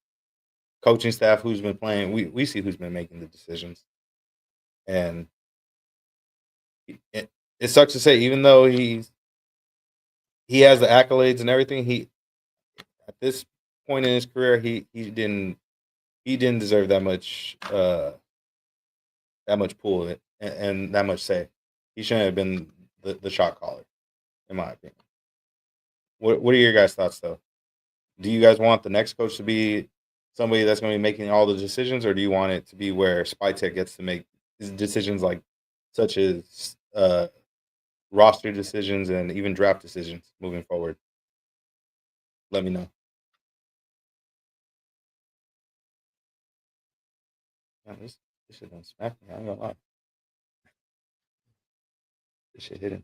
coaching staff, who's been playing, we see who's been making the decisions. And it sucks to say, even though he has the accolades and everything, he at this point in his career, he didn't deserve that much pull and that much say. He shouldn't have been the shot caller, in my opinion. What are your guys' thoughts though? Do you guys want the next coach to be somebody that's going to be making all the decisions, or do you want it to be where Spytek gets to make decisions like such as roster decisions and even draft decisions moving forward? Let me know. Man, this shit don't smack me. I ain't gonna lie. This shit hit him.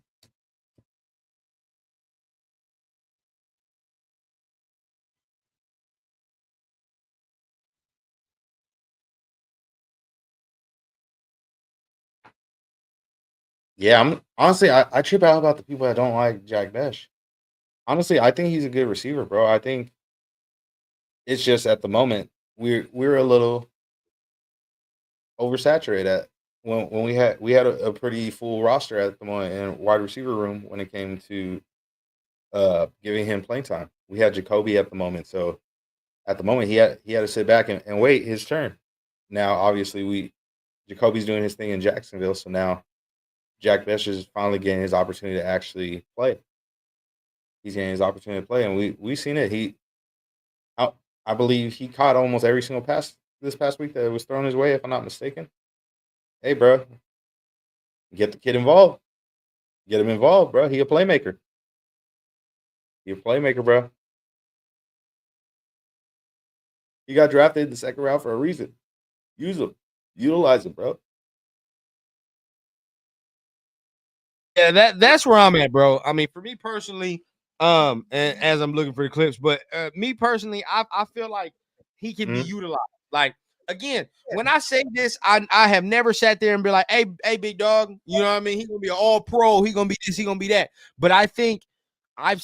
Yeah, I'm honestly I trip out about the people that don't like Jack Besh. Honestly, I think he's a good receiver, bro. I think it's just at the moment we're a little oversaturated at when we had a pretty full roster at the moment in wide receiver room when it came to giving him playing time. We had Jacoby at the moment, so at the moment he had to sit back and wait his turn. Now obviously Jacoby's doing his thing in Jacksonville, so now Jack Besh is finally getting his opportunity to actually play. He's getting his opportunity to play, and we seen it. I believe he caught almost every single pass this past week that was thrown his way, if I'm not mistaken. Hey, bro, get the kid involved. Get him involved, bro. He a playmaker. He a playmaker, bro. He got drafted in the second round for a reason. Use him. Utilize him, bro. Yeah, that's where I'm at, bro. I mean, for me personally, and as I'm looking for the clips, but me personally, I feel like he can be utilized. Like again, when I say this, I have never sat there and be like, hey, big dog, you know what I mean? He's gonna be an all pro, he gonna be this, he gonna be that. But I think I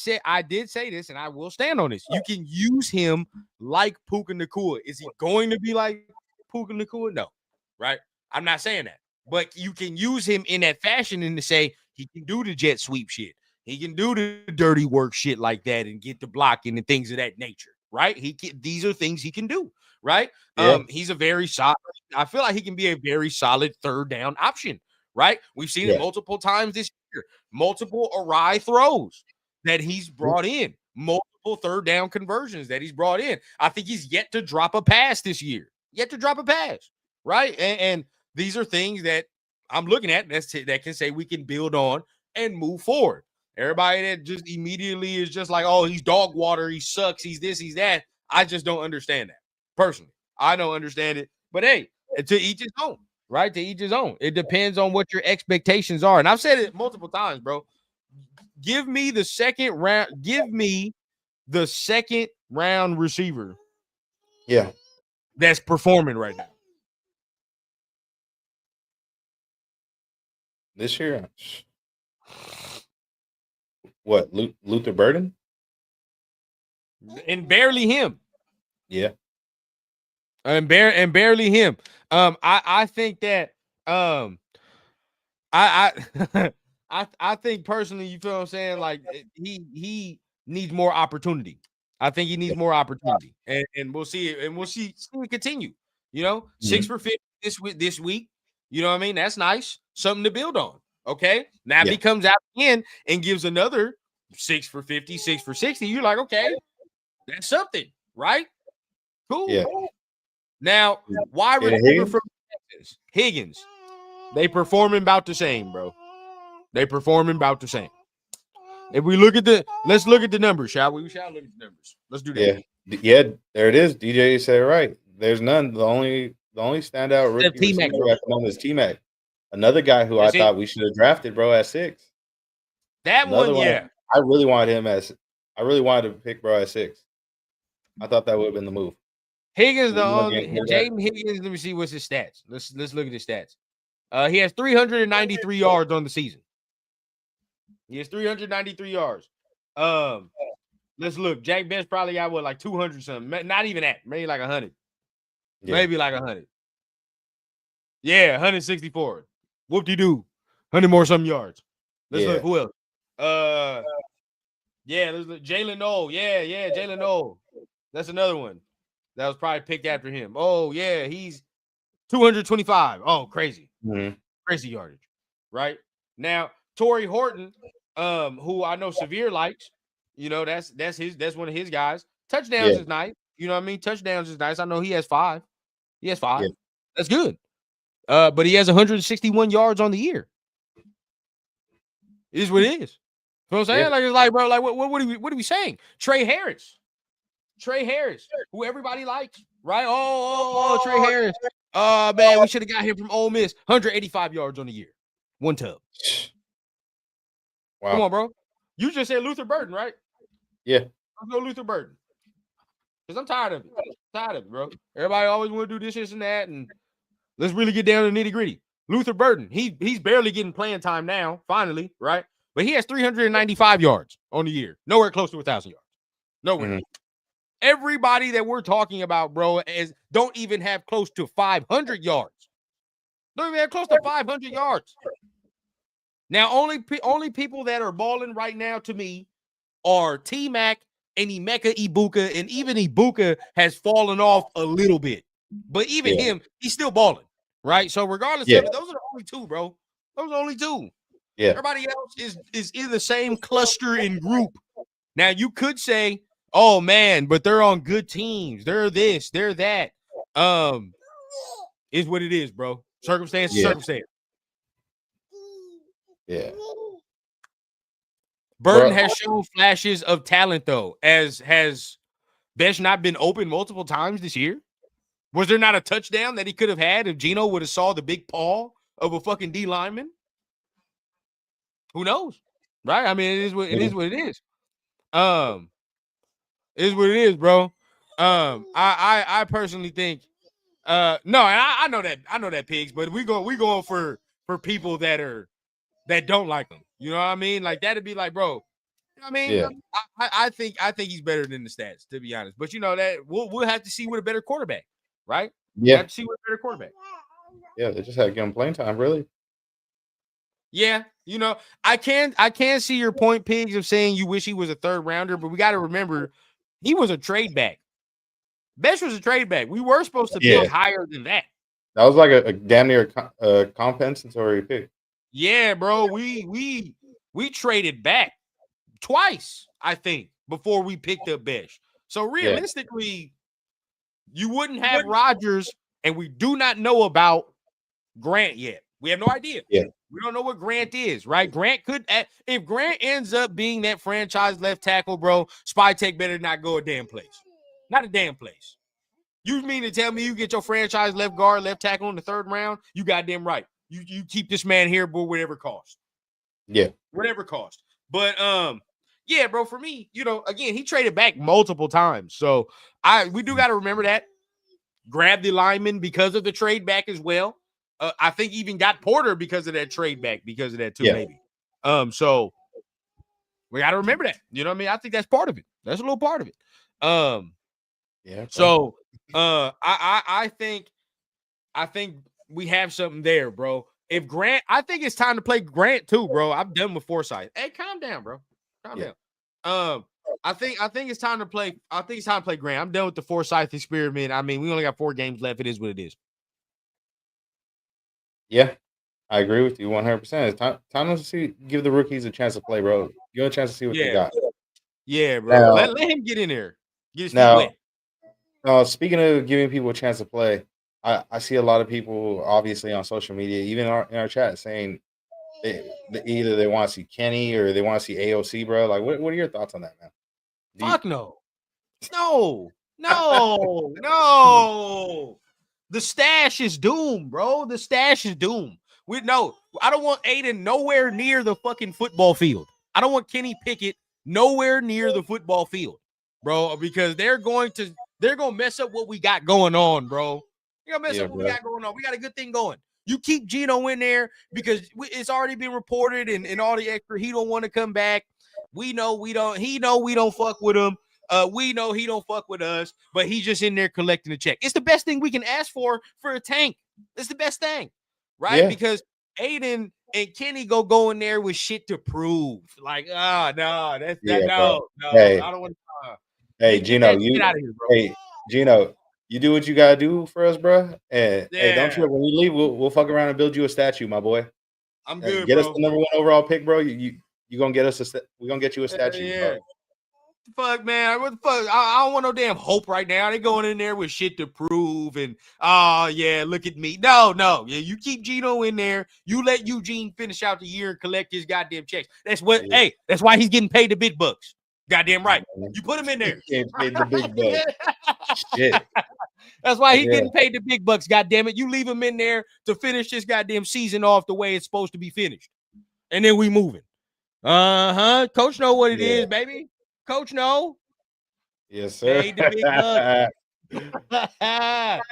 did say this, and I will stand on this. You can use him like Puka Nacua. Is he going to be like Puka Nacua? No, right? I'm not saying that. But you can use him in that fashion and to say he can do the jet sweep shit. He can do the dirty work shit like that and get the blocking and things of that nature, right? These are things he can do, right? Yeah. He's a very solid. I feel like he can be a very solid third down option, right? We've seen it multiple times this year, multiple awry throws that he's brought in, multiple third down conversions that he's brought in. I think he's yet to drop a pass this year, yet to drop a pass, right? And these are things that I'm looking at that can say we can build on and move forward. Everybody that just immediately is just like, oh, he's dog water, he sucks, he's this, he's that. I just don't understand that personally. I don't understand it. But hey, to each his own, right? To each his own. It depends on what your expectations are. And I've said it multiple times, bro. Give me the second round. Give me the second round receiver. Yeah. That's performing right now. This year, what? Luther Burden? And barely him. Yeah. And barely him. I think that I I think personally, you feel what I'm saying? Like he needs more opportunity. I think he needs more opportunity, and we'll see it, and we'll see it continue. You know, 6 for 50 this week. You know what I mean? That's nice, something to build on. Okay, now if he comes out again and gives another 6 for 50, 6 for 60, you're like, okay, that's something, right? Cool. Yeah. Now, wide receiver from Texas, Higgins. They performing about the same, bro. They performing about the same. If we look at let's look at the numbers, shall we? We shall look at the numbers. Let's do that. Yeah, there it is. DJ said it right. There's none. The only standout rookie receiver at the moment is T-Mac. Another guy who I thought we should have drafted, bro, at 6. Another one, yeah. I really wanted him I really wanted to pick bro at 6. I thought that would have been the move. Higgins, Jaden Higgins. Let me see what's his stats. Let's look at his stats. He has 393 yards on the season. He has 393 yards. Let's look. Jack Bench probably got like 200 something. Not even that. Maybe like 100. Yeah. Maybe like 100. Yeah, 164. Whoop-de-doo. 100 more some yards. Let's look. Who else? Yeah, there's Jalen Noel. Yeah, Jalen Noel. That's another one that was probably picked after him. Oh, yeah, he's 225. Oh, crazy. Mm-hmm. Crazy yardage. Right? Now, Torrey Horton, who I know Severe likes, that's one of his guys. Touchdowns is nice. You know what I mean? Touchdowns is nice. I know he has 5. He has 5. Yeah. That's good. But he has 161 yards on the year. It is what it is. You know what I'm saying? Yeah. Like, it's like, bro, like, what are we saying? Trey Harris, who everybody likes, right? Oh, Trey Harris. Oh, man, we should have got him from Ole Miss. 185 yards on the year. 1 tub. Wow. Come on, bro. You just said Luther Burden, right? Yeah. Let's go Luther Burden. Because I'm tired of it. Bro. Everybody always want to do this and that, and let's really get down to the nitty-gritty. Luther Burden, he's barely getting playing time now, finally, right? But he has 395 yards on the year. Nowhere close to 1,000 yards. Nowhere. Mm-hmm. Everybody that we're talking about, bro, don't even have close to 500 yards. Don't even have close to 500 yards. Now, only people that are balling right now to me are T-Mac and Emeka Egbuka, and even Egbuka has fallen off a little bit. But even him, he's still balling, right? So regardless of it, those are the only 2, bro. Those are the only 2. Yeah. Everybody else is in the same cluster and group. Now, you could say, oh, man, but they're on good teams. They're this, they're that. Is what it is, bro. Circumstance. Yeah. Burden has shown flashes of talent, though, as has Besh not been open multiple times this year. Was there not a touchdown that he could have had if Geno would have saw the big paw of a fucking D lineman? Who knows? Right? I mean, it is what it is. It is what it is, bro. I personally think no, and I know that Pigs, but we going for people that don't like him. You know what I mean? Like that'd be like, bro. You know what I mean? I think he's better than the stats, to be honest. But that we'll have to see with a better quarterback, right? Yeah. We'll have to see with a better quarterback. Yeah, they just had to give him playing time, really. Yeah, I can see your point, Pigs, of saying you wish he was a 3rd rounder, but we got to remember he was a trade back. Besh was a trade back. We were supposed to pick higher than that. That was like a damn near compensatory pick. Yeah, bro. We traded back twice, I think, before we picked up Besh. So realistically, you wouldn't have Rodgers, and we do not know about Grant yet. We have no idea. Yeah. We don't know what Grant is, right? Grant if Grant ends up being that franchise left tackle, bro, Spy Tech better not go a damn place. Not a damn place. You mean to tell me you get your franchise left guard, left tackle in the 3rd round? You goddamn right. You keep this man here, but whatever cost. Yeah. Whatever cost. But yeah, bro, for me, again, he traded back multiple times. So we do got to remember that. Grab the lineman because of the trade back as well. I think even got Porter because of that trade back, because of that too, maybe. So we got to remember that. You know what I mean? I think that's part of it. That's a little part of it. Yeah. So I think we have something there, bro. If Grant, I think it's time to play Grant too, bro. I'm done with Forsyth. Hey, calm down, bro. Calm down. I think it's time to play. I think it's time to play Grant. I'm done with the Forsyth experiment. I mean, we only got 4 games left. It is what it is. Yeah, I agree with you 100%. It's time to give the rookies a chance to play, bro. Give them a chance to see what they got. Yeah, bro. Let him get in there. Get his feet wet. Speaking of giving people a chance to play, I see a lot of people, obviously on social media, even in our chat, saying either they want to see Kenny or they want to see AOC, bro. Like, what are your thoughts on that, man? Fuck no. No. The stash is doomed, bro. The stash is doomed. I don't want Aiden nowhere near the fucking football field. I don't want Kenny Pickett nowhere near the football field, bro, because they're going to mess up what we got going on, bro. They're gonna mess up what we got going on. We got a good thing going. You keep Gino in there because it's already been reported and all the extra. He don't want to come back. We know we don't. He know we don't fuck with him. We know he don't fuck with us, but he's just in there collecting the check. It's the best thing we can ask for a tank. It's the best thing, right? Yeah. Because Aiden and Kenny go in there with shit to prove. Like, no, no. Hey, I don't want to. Hey, Gino, get out of here, bro. Hey, Gino, you do what you gotta do for us, bro. And hey, don't trip. When we leave, we'll fuck around and build you a statue, my boy. I'm good. Get bro. us the number 1 overall pick, bro. You gonna get us we're gonna get you a statue. Yeah. Bro. Fuck, man. What the fuck? I don't want no damn hope right now. They going in there with shit to prove and yeah, look at me. No. Yeah, you keep Gino in there. You let Eugene finish out the year and collect his goddamn checks. That's what that's why he's getting paid the big bucks. Goddamn right. You put him in there. He getting paid the big bucks. Shit. That's why he's getting paid the big bucks, goddamn it. You leave him in there to finish this goddamn season off the way it's supposed to be finished. And then we moving. Coach know what it is, baby. Coach know. Yes, sir. Paid the big bucks.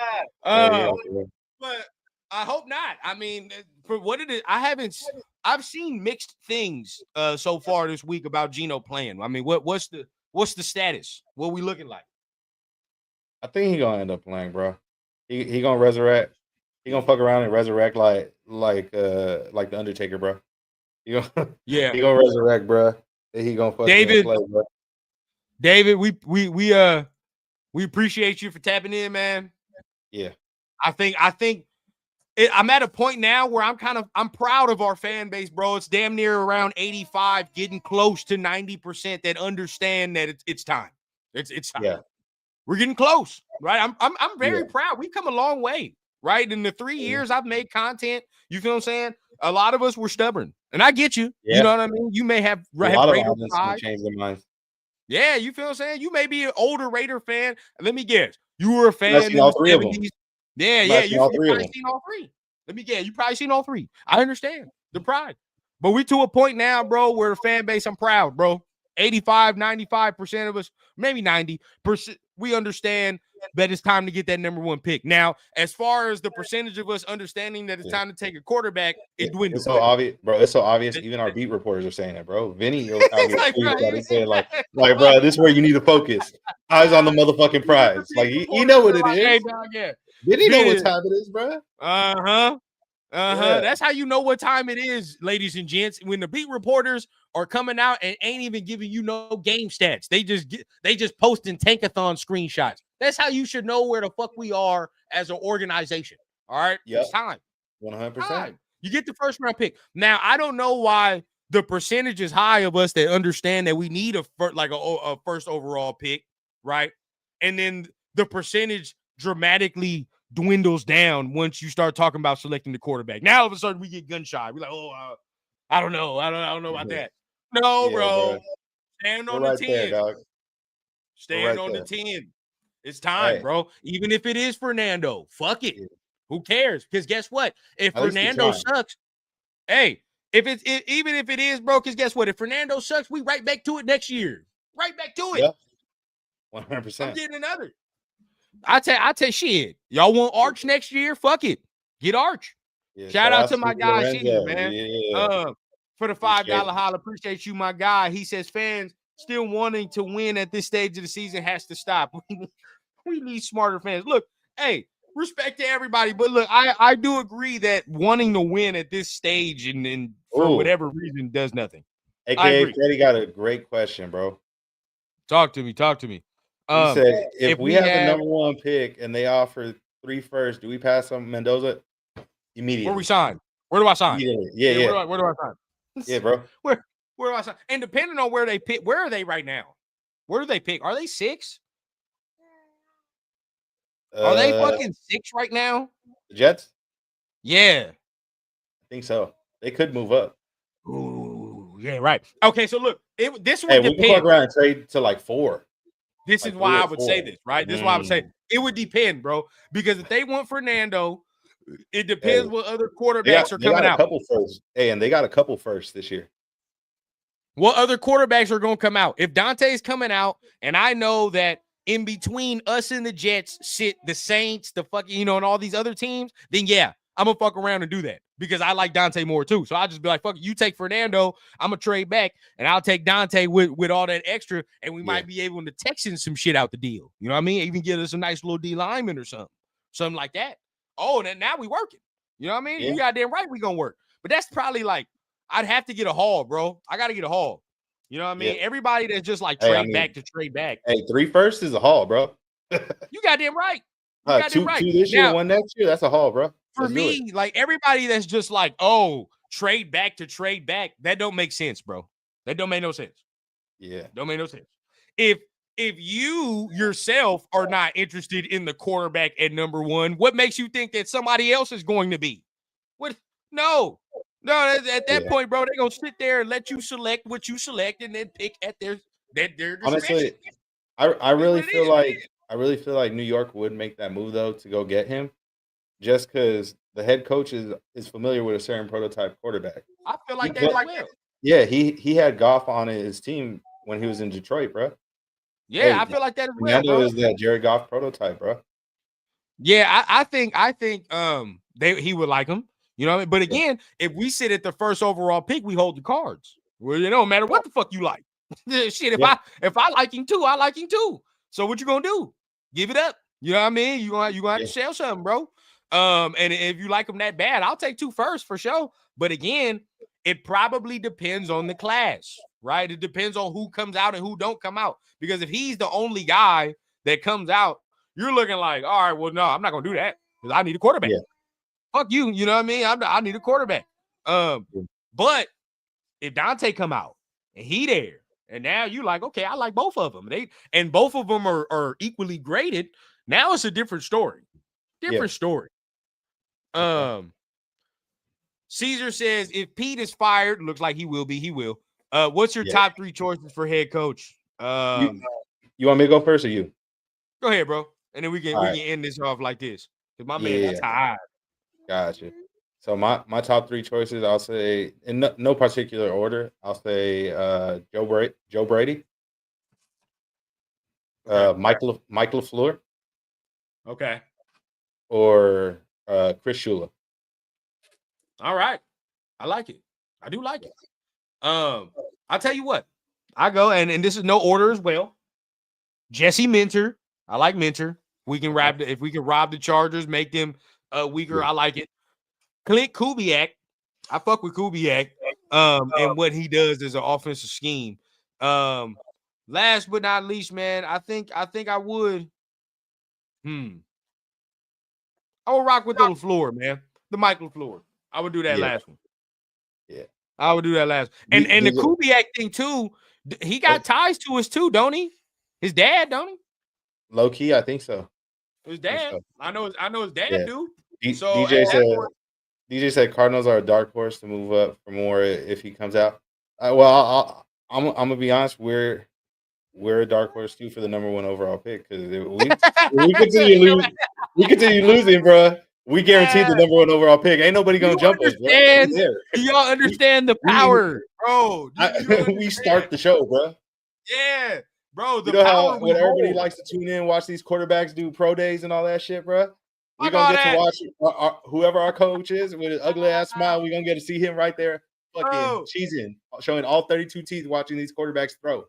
But I hope not. I mean, for what it is, I've seen mixed things so far this week about Gino playing. I mean, what's the status? What we looking like? I think he's gonna end up playing, bro. He gonna resurrect. He gonna fuck around and resurrect like the Undertaker, bro. He gonna resurrect, bro. He gonna fucking play, bro. David, we appreciate you for tapping in, man. Yeah. I think I'm at a point now where I'm proud of our fan base, bro. It's damn near around 85, getting close to 90% that understand that it's time. It's time. Yeah. We're getting close, right? I'm very proud. We've come a long way, right? In the 3 years I've made content, you feel what I'm saying? A lot of us were stubborn, and I get you. Yeah. You know what I mean? You may have a lot of us changed their minds. Yeah, you feel what I'm saying? You may be an older Raider fan. Let me guess. You were a fan in the 70s. Yeah. You probably seen all three. Let me guess. You probably seen all three. I understand the pride. But we to a point now, bro, where the fan base, I'm proud, bro. 85, 95% of us, maybe 90%, we understand that it's time to get that number 1 pick. Now, as far as the percentage of us understanding that it's time to take a quarterback, it dwindles. It's so obvious, bro. It's so obvious. Even our beat reporters are saying that, bro. Vinny out here saying like, bro, this is where you need to focus. Eyes on the motherfucking prize. Like, you know what it is. Hey, dog, yeah. Vinny know what time it is, bro. Yeah. That's how you know what time it is, ladies and gents. When the beat reporters are coming out and ain't even giving you no game stats, they just posting tankathon screenshots. That's how you should know where the fuck we are as an organization. All right, It's time. 100%. You get the first round pick. Now I don't know why the percentage is high of us that understand that we need a first overall pick, right? And then the percentage dramatically dwindles down once you start talking about selecting the quarterback. Now all of a sudden we get gun shy. We're like, I don't know. I don't know about that. No, bro. Stand on the 10. There, dog. Stand on the 10. It's time, bro. Even if it is Fernando, fuck it. Who cares? Because guess what? If Fernando sucks, even if it is, bro, because guess what? If Fernando sucks, we right back to it next year. Right back to it. Yep. 100%. I'm getting another. I tell shit. Y'all want Arch next year? Fuck it. Get Arch. Yeah, shout out to my guy here, man. Yeah. For the $5 holla. Appreciate you, my guy. He says fans still wanting to win at this stage of the season has to stop. We need smarter fans. Look, hey, respect to everybody, but look, I do agree that wanting to win at this stage and for whatever reason does nothing. AKA Freddie got a great question, bro. Talk to me. He said, if we have the number 1 pick and they offer 3 first, do we pass on Mendoza immediately? Where we sign? Where do I sign? Yeah. Where do I sign? Yeah, bro. Where do I sign? And depending on where they pick, where are they right now? Where do they pick? Are they 6? Are they fucking 6 right now? The Jets? Yeah. I think so. They could move up. Ooh, yeah, right. Okay, so look, this would Hey, we can fuck depend. around and trade to like 4. This like is why 3 or I would 4. say this, right? This is why I would say it would depend, bro. Because if they want Fernando, it depends what other quarterbacks are coming got a out. couple firsts. Hey, and they got a couple firsts this year. What other quarterbacks are going to come out? If Dante's coming out, and I know that in between us and the Jets sit the Saints, the fucking, and all these other teams, then yeah, I'm going to fuck around and do that because I like Dante more too. So I'll just be like, fuck it, you take Fernando, I'm going to trade back, and I'll take Dante with all that extra, and we might be able to Texan some shit out the deal. You know what I mean? Even get us a nice little D lineman or something like that. Oh, and then now we working. You know what I mean? You goddamn right we going to work. But that's probably like, I'd have to get a haul, bro. I got to get a haul. You know what I mean? Everybody that's just like trade back to trade back. Hey, 3 firsts is a haul, bro. You goddamn right. You goddamn right. 2 this year, 1 next year. That's a haul, bro. For me, like everybody that's just like, oh, trade back to trade back, that don't make sense, bro. That don't make no sense. Yeah, don't make no sense. If you yourself are not interested in the quarterback at number 1, what makes you think that somebody else is going to be? What? No. At that point, bro, they're gonna sit there and let you select what you select and then pick at their discretion. Honestly, I really feel like New York would make that move though to go get him, just because the head coach is familiar with a certain prototype quarterback. I feel like they will. Yeah, he had Goff on his team when he was in Detroit, bro. Yeah, I feel like that as well, Fernando bro. is that Jared Goff prototype, bro. Yeah, I think he would like him. You know what I mean? But again, if we sit at the first overall pick, we hold the cards. Well, no matter what the fuck you like. Shit, if I like him too, I like him too. So what you gonna do? Give it up. You know what I mean? You gonna have to sell something, bro. And if you like him that bad, I'll take 2 firsts for sure. But again, it probably depends on the class, right? It depends on who comes out and who don't come out. Because if he's the only guy that comes out, you're looking like, all right, well, no, I'm not gonna do that because I need a quarterback. Yeah. Fuck you, you know what I mean? I need a quarterback. But if Dante come out and he there, and now you like, okay, I like both of them. And both of them are equally graded. Now it's a different story. Story. Caesar says if Pete is fired, looks like he will be. He will. What's your top 3 choices for head coach? You want me to go first or you? Go ahead, bro. And then we can end this off like this. Because my man is tired. Gotcha. So my top 3 choices, I'll say in no particular order. I'll say Joe Brady, Mike LaFleur, okay, or Chris Shula. All right, I like it. I do like it. I'll tell you what. I go and this is no order as well. Jesse Minter, I like Minter. We can if we can rob the Chargers, make them weaker. I like it. Clint Kubiak, I fuck with Kubiak, and what he does as an offensive scheme. Last but not least, man, I think I would. I would rock with the LaFleur, man. The Mike LaFleur. I would do that last one. Yeah, I would do that last. And the Kubiak thing too. He got ties to us too, don't he? His dad, don't he? Low key, I think so. His dad. I know his dad, dude. So DJ said Cardinals are a dark horse to move up for more if he comes out. Well, I'm gonna be honest. We're a dark horse too for the number 1 overall pick because we continue losing, bro. We guaranteed the number 1 overall pick. Ain't nobody gonna jump us. Bro. Do y'all understand the power, bro? We start the show, bro. Yeah, bro. You know how when everybody likes to tune in, watch these quarterbacks do pro days and all that shit, bro. We're gonna get to watch whoever our coach is with an ugly ass smile. We're gonna get to see him right there, fucking cheesing, showing all 32 teeth, watching these quarterbacks throw.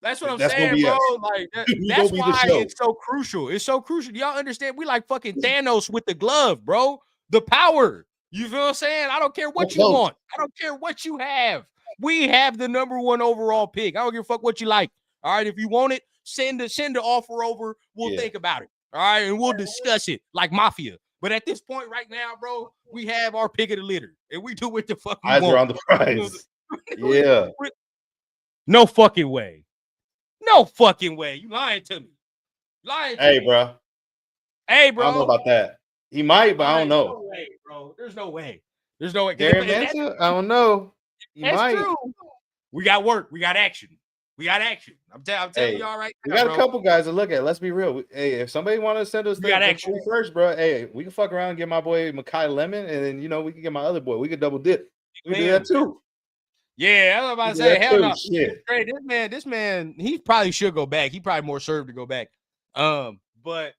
That's what I'm saying, bro. Like that's why it's so crucial. It's so crucial. Do y'all understand? We like fucking Thanos with the glove, bro. The power. You feel what I'm saying? I don't care what you want. I don't care what you have. We have the number 1 overall pick. I don't give a fuck what you like. All right, if you want it, send the offer over. We'll think about it. All right, and we'll discuss it like mafia. But at this point right now, bro, we have our pick of the litter, and we do what the fuck we want. Eyes are on the prize. Yeah. No fucking way. No fucking way. You lying to me. Hey, bro. Hey, I don't know bro. about that. He might, but I don't know. No way, bro. There's no way. There's no way. Gary Manson? I don't know. He That's might. true. We got work. We got action. We got action. I'm telling y'all right now. We got bro. a couple guys to look at. Let's be real. Hey, if somebody want to send us the free first, bro, hey, we can fuck around and get my boy Makai Lemon, and then we can get my other boy. We could double dip. We can do that too. Yeah, I was about to say, hell no. Shit. Hey, this man, he probably should go back. He probably more served to go back. But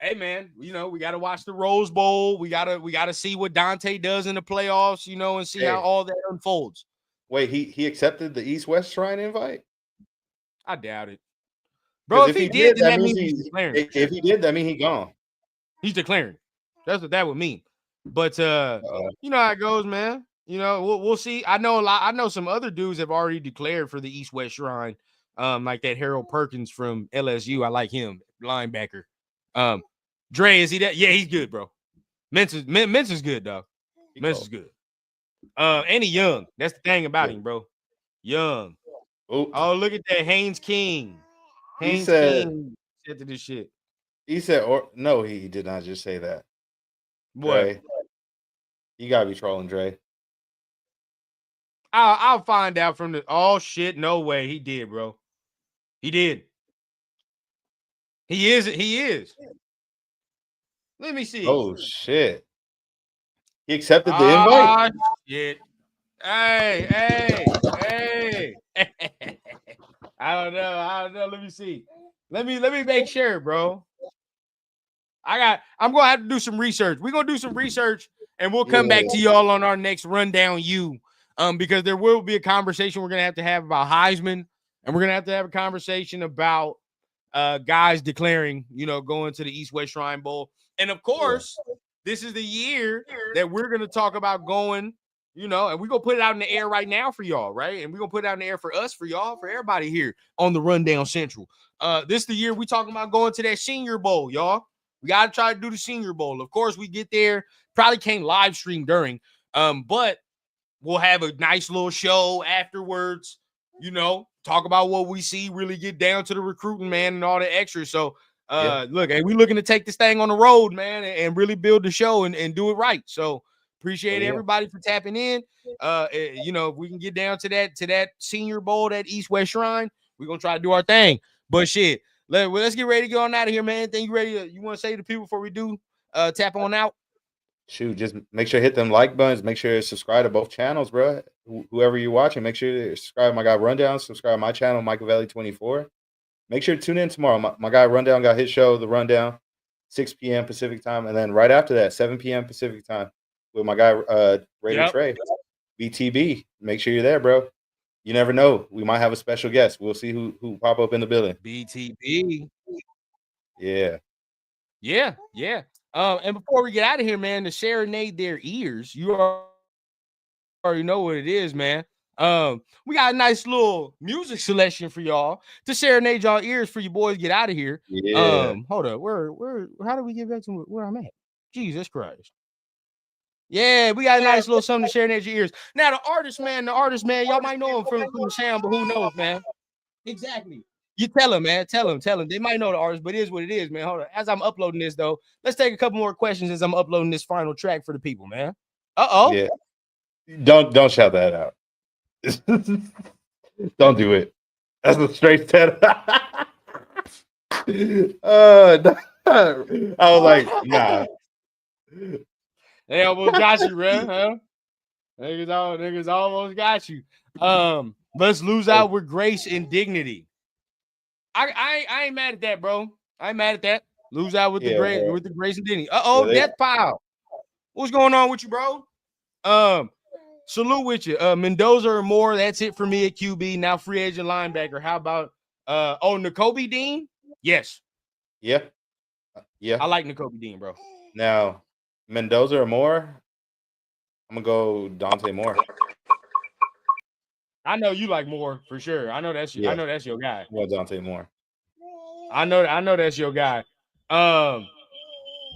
hey, man, we got to watch the Rose Bowl. We gotta see what Dante does in the playoffs, and see how all that unfolds. Wait, he accepted the East-West Shrine invite? I doubt it, bro. If he did, then that means he's declaring. If he did, that means he's gone. He's declaring. That's what that would mean. But you know how it goes, man. We'll see. I know some other dudes have already declared for the East-West Shrine. Like that Harold Perkins from LSU. I like him, linebacker. Dre, is he that? Yeah, he's good, bro. Mensah's good, dog. Mensah's good. And he young. That's the thing about him, bro. Young. Oh, look at that Haynes King. Haynes King said to this shit. He said, or no, he did not just say that. What? Dre, you gotta be trolling, Dre. I'll find out from the. Oh shit! No way, he did, bro. He did. He is. Let me see. Oh shit! He accepted the invite. Shit. Hey. I don't know. Let me see. Let me make sure, bro. I'm gonna have to do some research. We're gonna do some research and we'll come back to y'all on our next rundown. Because there will be a conversation we're gonna have about Heisman, and we're gonna have to have a conversation about guys declaring, going to the East-West Shrine Bowl. And of course, this is the year that we're gonna talk about going, and we're gonna put it out in the air right now for y'all, right? And we're gonna put it out in the air for us, for y'all, for everybody here on the Rundown Central. This is the year we talking about going to that Senior Bowl, y'all. We gotta try to do the Senior Bowl. Of course, we get there, probably can't live stream during, but we'll have a nice little show afterwards, talk about what we see, really get down to the recruiting, man, and all the extras. So look, hey, we looking to take this thing on the road, man, and really build the show and do it right. So appreciate everybody for tapping in. If we can get down to that Senior Bowl, that East-West Shrine, we're gonna try to do our thing. But shit, let's get ready to get on out of here, man. Anything you want to say to people before we do tap on out? Shoot, just make sure to hit them like buttons. Make sure to subscribe to both channels, bro. Whoever you're watching, make sure to subscribe to my guy Rundown. Subscribe to my channel, Michael Valley 24. Make sure to tune in tomorrow. My guy Rundown got his show, The Rundown, 6 p.m. Pacific time. And then right after that, 7 p.m. Pacific time with my guy Raider Trey, BTB. Make sure you're there, bro. You never know. We might have a special guest. We'll see who pop up in the building. BTB. Yeah. And before we get out of here, man, to serenade their ears, you already know what it is, man. We got a nice little music selection for y'all to serenade y'all ears for you boys get out of here. Yeah. Hold up. How do we get back to where I'm at? Jesus Christ. Yeah, we got a nice little something to serenade your ears. Now, the artist, man, y'all might know him from the sound, but who knows, man? Exactly. You tell them, man. Tell them. They might know the artist, but it is what it is, man. Hold on. As I'm uploading this, though, let's take a couple more questions as I'm uploading this final track for the people, man. Yeah. Don't shout that out. Don't do it. That's a straight set. I was like, nah. They almost got you, man. Huh? Niggas almost got you. Let's lose out with grace and dignity. I ain't mad at that, bro. I ain't mad at that. Lose out with the grace and dignity. Death Pile. What's going on with you, bro? Salute with you. Mendoza or Moore. That's it for me at QB. Now free agent linebacker. How about Nakobe Dean? Yes. Yeah. I like Nakobe Dean, bro. Now, Mendoza or Moore? I'm gonna go Dante Moore. I know you like Moore for sure. I know that's I know that's your guy. Well, Dante Moore. I know that's your guy. Now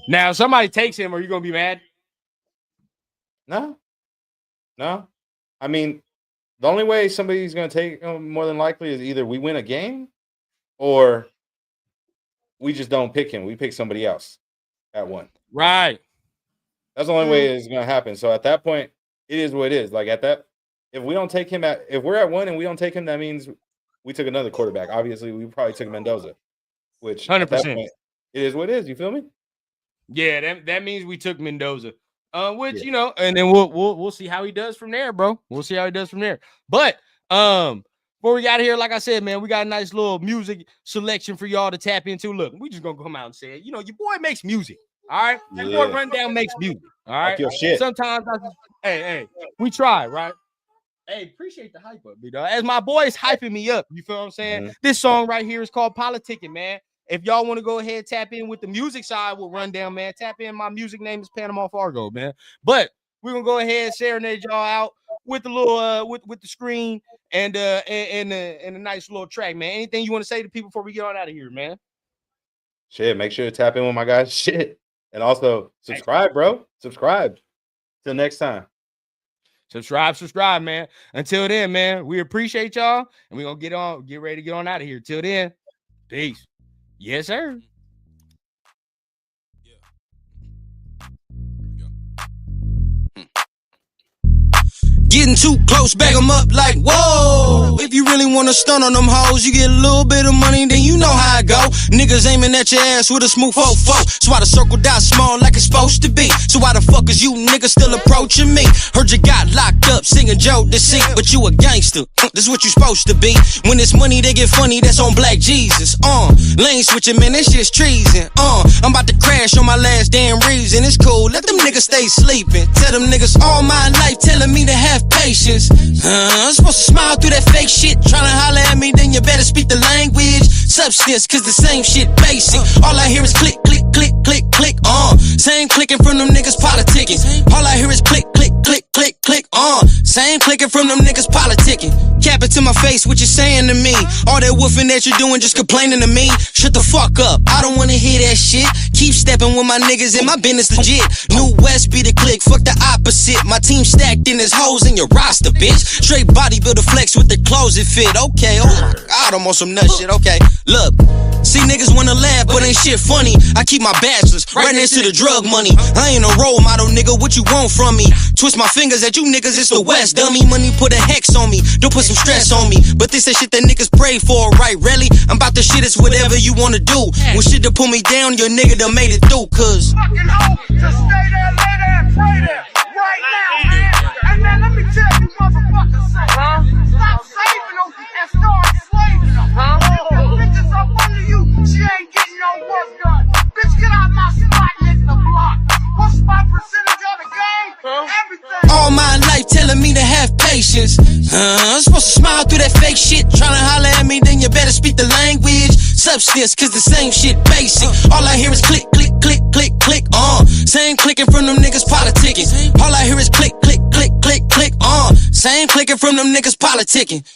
if somebody takes him, are you gonna be mad? No. I mean, the only way somebody's gonna take him more than likely is either we win a game or we just don't pick him. We pick somebody else. at one. Right. That's the only way it's going to happen. So at that point, it is what it is. Like at that, if we don't take him if we're at 1 and we don't take him, that means we took another quarterback. Obviously, we probably took Mendoza, which 100%. At that point, it is what it is. You feel me? Yeah, that means we took Mendoza. Which you know, and then we'll see how he does from there, bro. We'll see how he does from there. But before we got here, like I said, man, we got a nice little music selection for y'all to tap into. Look, we just gonna come out and say it. You know, your boy makes music. All right, your boy Rundown makes music. All right, your shit. Sometimes hey, we try, right? Hey, appreciate the hype up, me dog. As my boy is hyping me up, you feel what I'm saying? Mm-hmm. This song right here is called Politicking, man. If y'all want to go ahead and tap in with the music side with Rundown, man, tap in. My music name is Panama Fargo, man. But we're gonna go ahead and serenade y'all out with the little with the screen and a nice little track, man. Anything you want to say to people before we get on out of here, man? Shit, make sure to tap in with my guys. Shit. And also subscribe, bro. Subscribe. Till next time. Subscribe, man. Until then, man, we appreciate y'all. And we're gonna get ready to get on out of here. Till then, peace. Yes, sir. Getting too close, bag them up like, whoa. If you really wanna stun on them hoes, you get a little bit of money, then you know how it go. Niggas aiming at your ass with a smooth fofo. So why the circle die small like it's supposed to be? So why the fuck is you niggas still approaching me? Heard you got locked up singing Joe Deceit, but you a gangster. This what you supposed to be. When it's money, they get funny, that's on Black Jesus. Lane switching, man, that shit's treason. I'm about to crash on my last damn reason. It's cool, let them niggas stay sleeping. Tell them niggas all my life telling me to have patience. I'm supposed to smile through that fake shit. Tryna holler at me, then you better speak the language. Substance, cause the same shit basic. All I hear is click, click, click, click, click, same clicking from them niggas politicking. All I hear is click, click, click, click, click, same clicking from them niggas politicking. Cap it to my face, what you saying to me? All that woofing that you're doing, just complaining to me. Shut the fuck up, I don't wanna hear that shit. Keep stepping with my niggas and my business legit. New West be the click, fuck the opposite. My team stacked in his hoes in your roster, bitch. Straight bodybuilder flex with the clothes it fit. Okay, oh my god, I'm on some nut shit. Okay, look, see niggas wanna laugh, but ain't shit funny. I keep my bachelors right next to the drug money. I ain't a role model, nigga, what you want from me? Twist my fingers at you niggas, it's the West, dummy. Money put a hex on me, don't put some stress on me. But this that shit that niggas pray for, right? Really? I'm about to shit, it's whatever you wanna do. When shit to pull me down, your nigga done made it through, cause fucking hope to stay there, lay there, and pray there. Right now, man. And then let me tell you motherfuckers something. Stop saving them and start slaving them. If bitches up under you, she ain't getting no work done. Bitch, get out my spot and hit the block. What's my percentage of the game? Everything. All my life telling me to have patience. I'm supposed to smile through that fake shit. Tryna holler at me, then you better speak the language. Substance, cause the same shit basic. All I hear is click, click, click, click, click, same clicking from them niggas politicking. All I hear is click, click, click, click, click, same clicking from them niggas politicking.